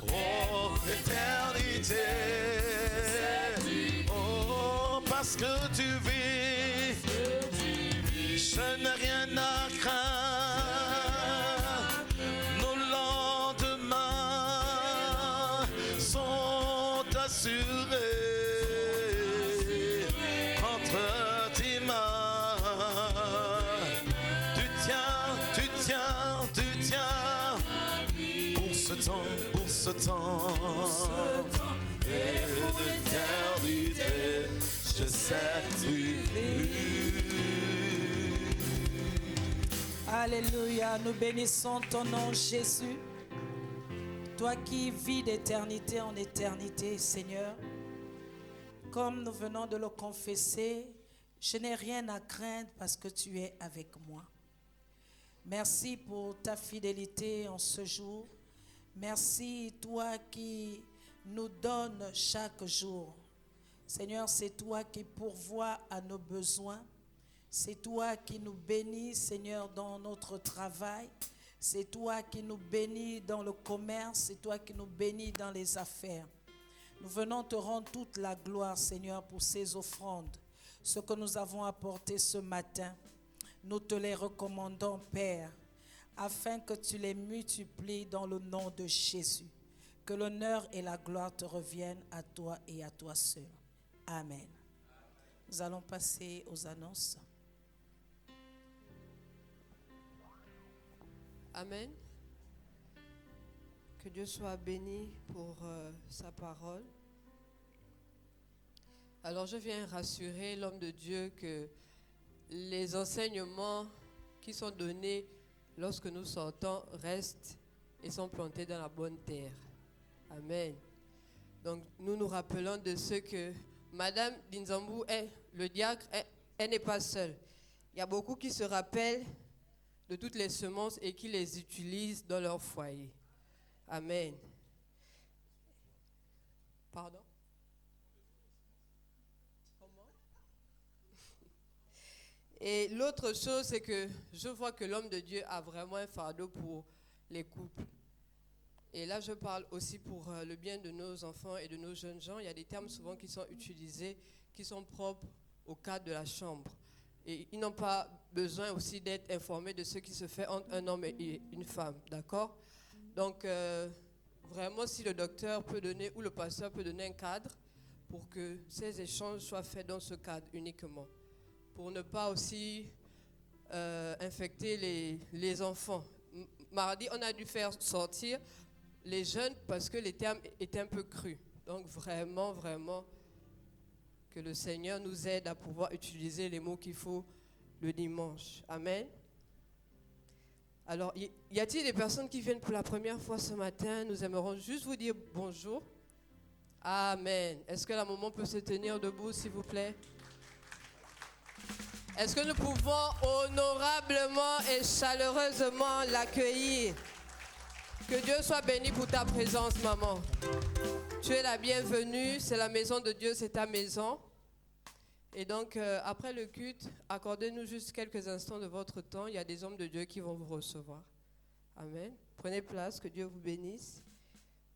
Oh, l'éternité. Oh, parce que tu vis, je n'ai rien à craindre. Nos lendemains sont assurés. Entre tes mains, tu tiens pour ce temps et l'éternité. Je sais que tu Alléluia, nous bénissons ton nom Jésus. Toi qui vis d'éternité en éternité, Seigneur. Comme nous venons de le confesser, je n'ai rien à craindre parce que tu es avec moi. Merci pour ta fidélité en ce jour. Merci, toi qui nous donnes chaque jour. Seigneur, c'est toi qui pourvois à nos besoins. C'est toi qui nous bénis, Seigneur, dans notre travail. C'est toi qui nous bénis dans le commerce. C'est toi qui nous bénis dans les affaires. Nous venons te rendre toute la gloire, Seigneur, pour ces offrandes. Ce que nous avons apporté ce matin, nous te les recommandons, Père, afin que tu les multiplies dans le nom de Jésus. Que l'honneur et la gloire te reviennent à toi et à toi seul. Amen. Nous allons passer aux annonces. Amen. Que Dieu soit béni pour sa parole. Alors je viens rassurer l'homme de Dieu que les enseignements qui sont donnés lorsque nous sortons restent et sont plantés dans la bonne terre. Amen. Donc nous nous rappelons de ce que Madame Dinzambou est, le diacre, elle n'est pas seule. Il y a beaucoup qui se rappellent de toutes les semences et qui les utilisent dans leur foyer. Amen. Pardon? Comment? Et l'autre chose, c'est que je vois que l'homme de Dieu a vraiment un fardeau pour les couples. Et là, je parle aussi pour le bien de nos enfants et de nos jeunes gens. Il y a des termes souvent qui sont utilisés, qui sont propres au cadre de la chambre. Et ils n'ont pas besoin aussi d'être informés de ce qui se fait entre un homme et une femme, d'accord? Donc, vraiment, si le docteur peut donner ou le pasteur peut donner un cadre pour que ces échanges soient faits dans ce cadre uniquement, pour ne pas aussi infecter les enfants. Mardi, on a dû faire sortir les jeunes parce que les termes étaient un peu crus. Donc, vraiment, vraiment, que le Seigneur nous aide à pouvoir utiliser les mots qu'il faut le dimanche. Amen. Alors, y a-t-il des personnes qui viennent pour la première fois ce matin? Nous aimerons juste vous dire bonjour. Amen. Est-ce que la maman peut se tenir debout, s'il vous plaît? Est-ce que nous pouvons honorablement et chaleureusement l'accueillir? Que Dieu soit béni pour ta présence, maman. Tu es la bienvenue, c'est la maison de Dieu, c'est ta maison. Et donc, après le culte, accordez-nous juste quelques instants de votre temps. Il y a des hommes de Dieu qui vont vous recevoir. Amen. Prenez place, que Dieu vous bénisse.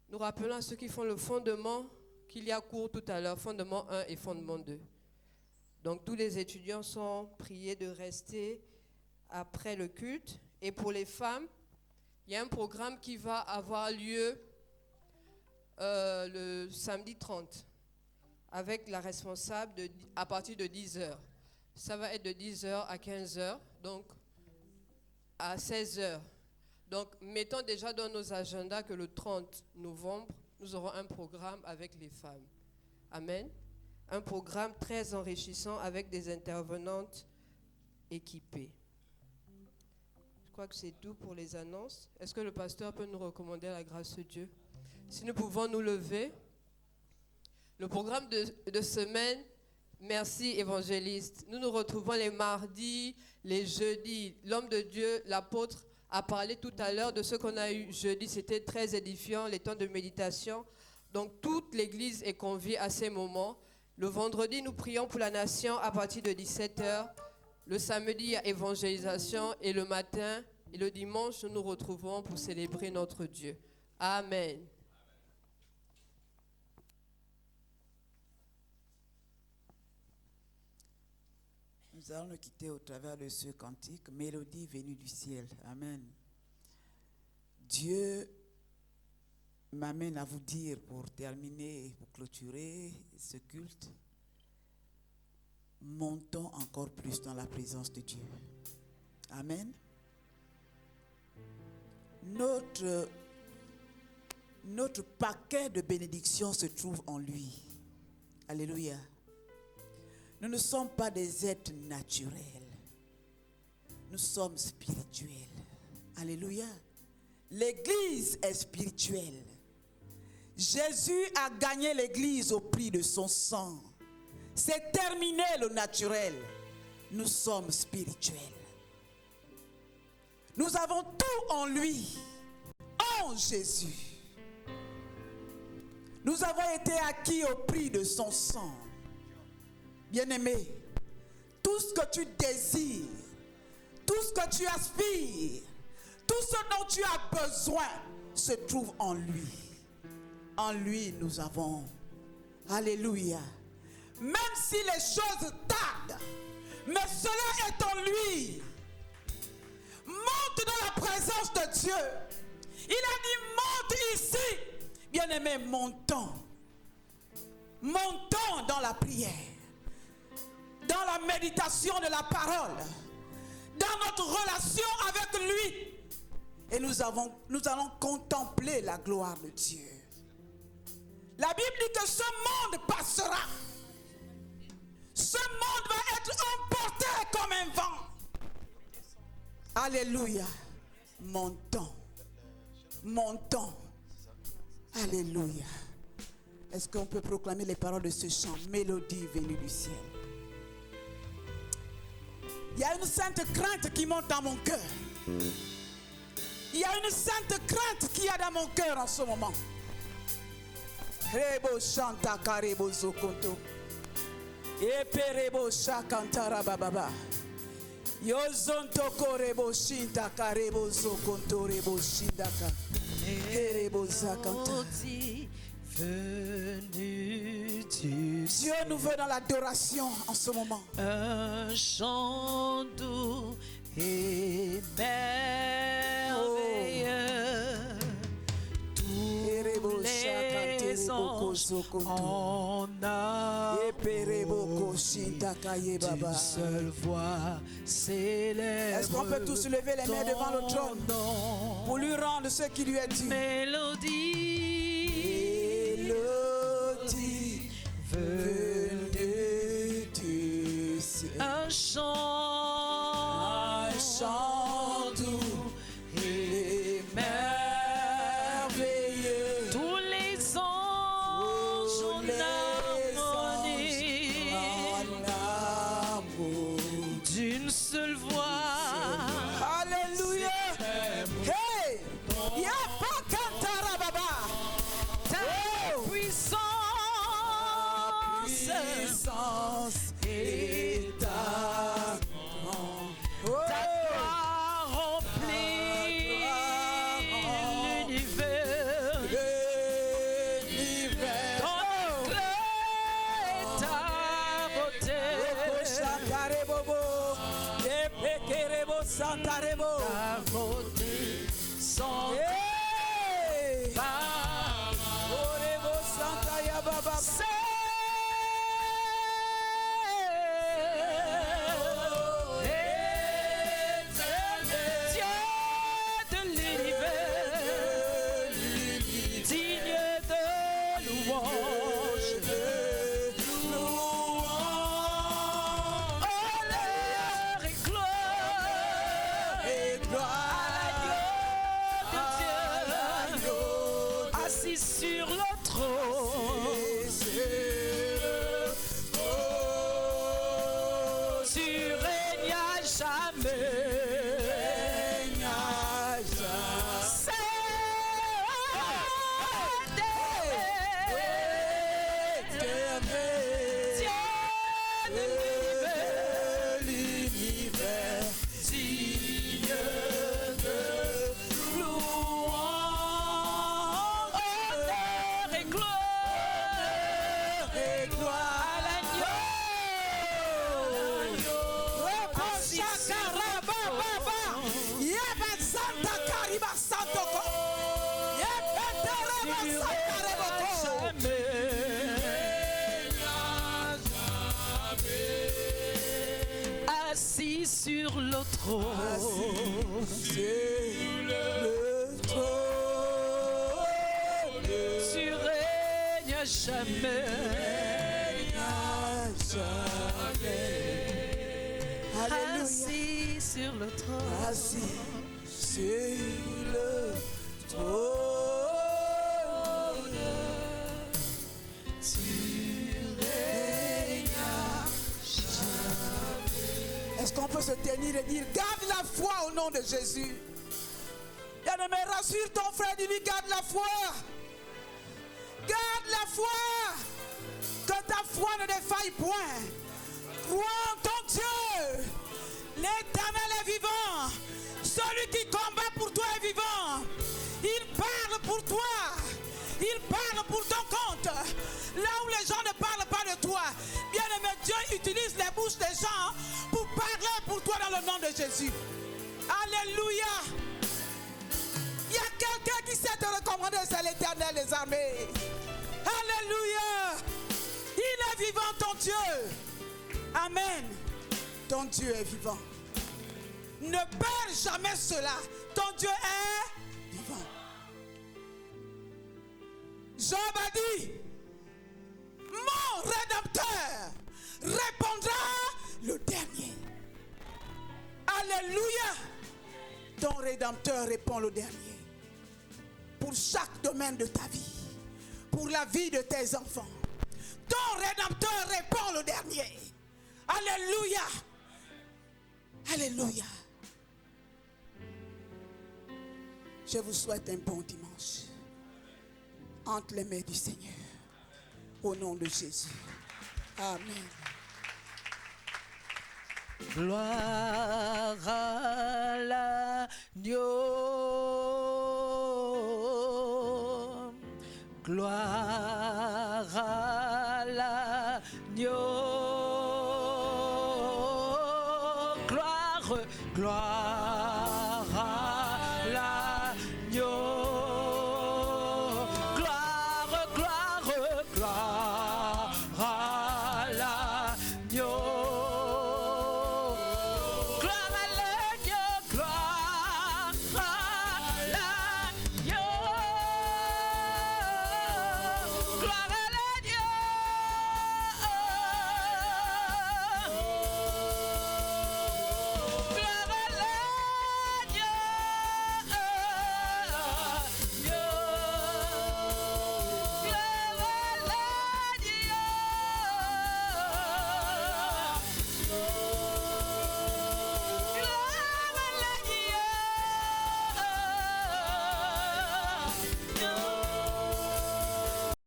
Nous rappelons à ceux qui font le fondement qu'il y a cours tout à l'heure, fondement 1 et fondement 2. Donc, tous les étudiants sont priés de rester après le culte. Et pour les femmes, il y a un programme qui va avoir lieu le samedi 30 avec la responsable à partir de 10h. Ça va être de 10h à 15h, donc à 16h. Donc, mettons déjà dans nos agendas que le 30 novembre, nous aurons un programme avec les femmes. Amen. Un programme très enrichissant avec des intervenantes équipées. Je crois que c'est tout pour les annonces. Est-ce que le pasteur peut nous recommander la grâce de Dieu? Si nous pouvons nous lever. Le programme de semaine, merci évangéliste. Nous nous retrouvons les mardis, les jeudis. L'homme de Dieu, l'apôtre, a parlé tout à l'heure de ce qu'on a eu jeudi. C'était très édifiant, les temps de méditation. Donc toute l'église est conviée à ces moments. Le vendredi, nous prions pour la nation à partir de 17h. Le samedi, il y a évangélisation. Et le matin et le dimanche, nous nous retrouvons pour célébrer notre Dieu. Amen. Nous allons nous quitter au travers de ce cantique, mélodie venue du ciel. Amen. Dieu m'amène à vous dire, pour terminer, pour clôturer ce culte, montons encore plus dans la présence de Dieu. Amen. Notre paquet de bénédictions se trouve en lui. Alléluia. Nous ne sommes pas des êtres naturels. Nous sommes spirituels. Alléluia. L'église est spirituelle. Jésus a gagné l'église au prix de son sang. C'est terminé le naturel. Nous sommes spirituels. Nous avons tout en lui, en Jésus. Nous avons été acquis au prix de son sang. Bien-aimé, tout ce que tu désires, tout ce que tu aspires, tout ce dont tu as besoin se trouve en lui. En lui, nous avons. Alléluia. Même si les choses tardent, mais cela est en lui. Monte dans la présence de Dieu. Il a dit monte ici. Bien-aimé, montons. Montons dans la prière, dans la méditation de la parole, dans notre relation avec lui. Et nous allons contempler la gloire de Dieu. La Bible dit que ce monde passera. Ce monde va être emporté comme un vent. Alléluia. Montons. Montons. Alléluia. Est-ce qu'on peut proclamer les paroles de ce chant? Mélodie venue du ciel. Il y a une sainte crainte qui monte dans mon cœur. Il y a une sainte crainte qui est dans mon cœur en ce moment. Rebo chanta karebo zokonto. Eperebo shakantara bababa. Yozonto korebo shinta karebo zokonto rebo shindaka. Erebo zakanta. Dieu nous veut dans l'adoration en ce moment. Un chant doux et merveilleux. Tous les anges en d'une seule voix célèbre. Est-ce qu'on peut tous lever les mains devant le trône pour lui rendre ce qui lui est dû? Mélodie venue du ciel. Un chant doux et merveilleux. Tous les anges en harmonie d'une seule voix. Alléluia. Hey, y'a pas cantara baba. Ta puissance et ta gloire remplit l'univers. Dans l'éclat et ta beauté. Ta beauté sans sur le trône, tu règnes à jamais. Assis sur le trône, tu règnes à jamais. Assis sur le trône, assis sur le trône, tu règnes à qu'on peut se tenir et dire, garde la foi au nom de Jésus. Bien-aimé, rassure ton frère, dis-lui, garde la foi. Garde la foi. Que ta foi ne défaille point. Crois en ton Dieu. L'Éternel est vivant. Celui qui combat pour toi est vivant. Il parle pour toi. Il parle pour ton compte. Là où les gens ne parlent pas de toi. Bien-aimé, Dieu utilise les bouches des gens pour parler pour toi dans le nom de Jésus. Alléluia. Il y a quelqu'un qui sait te recommander, c'est l'Éternel des armées. Alléluia. Il est vivant, ton Dieu. Amen. Ton Dieu est vivant. Ne perds jamais cela. Ton Dieu est vivant. Job a dit, mon Rédempteur répondra le dernier. Alléluia. Ton Rédempteur répond le dernier. Pour chaque domaine de ta vie. Pour la vie de tes enfants. Ton Rédempteur répond le dernier. Alléluia. Alléluia. Je vous souhaite un bon dimanche. Entre les mains du Seigneur. Au nom de Jésus. Amen. Gloire à l'agneau. Gloire à l'agneau. Gloire, gloire.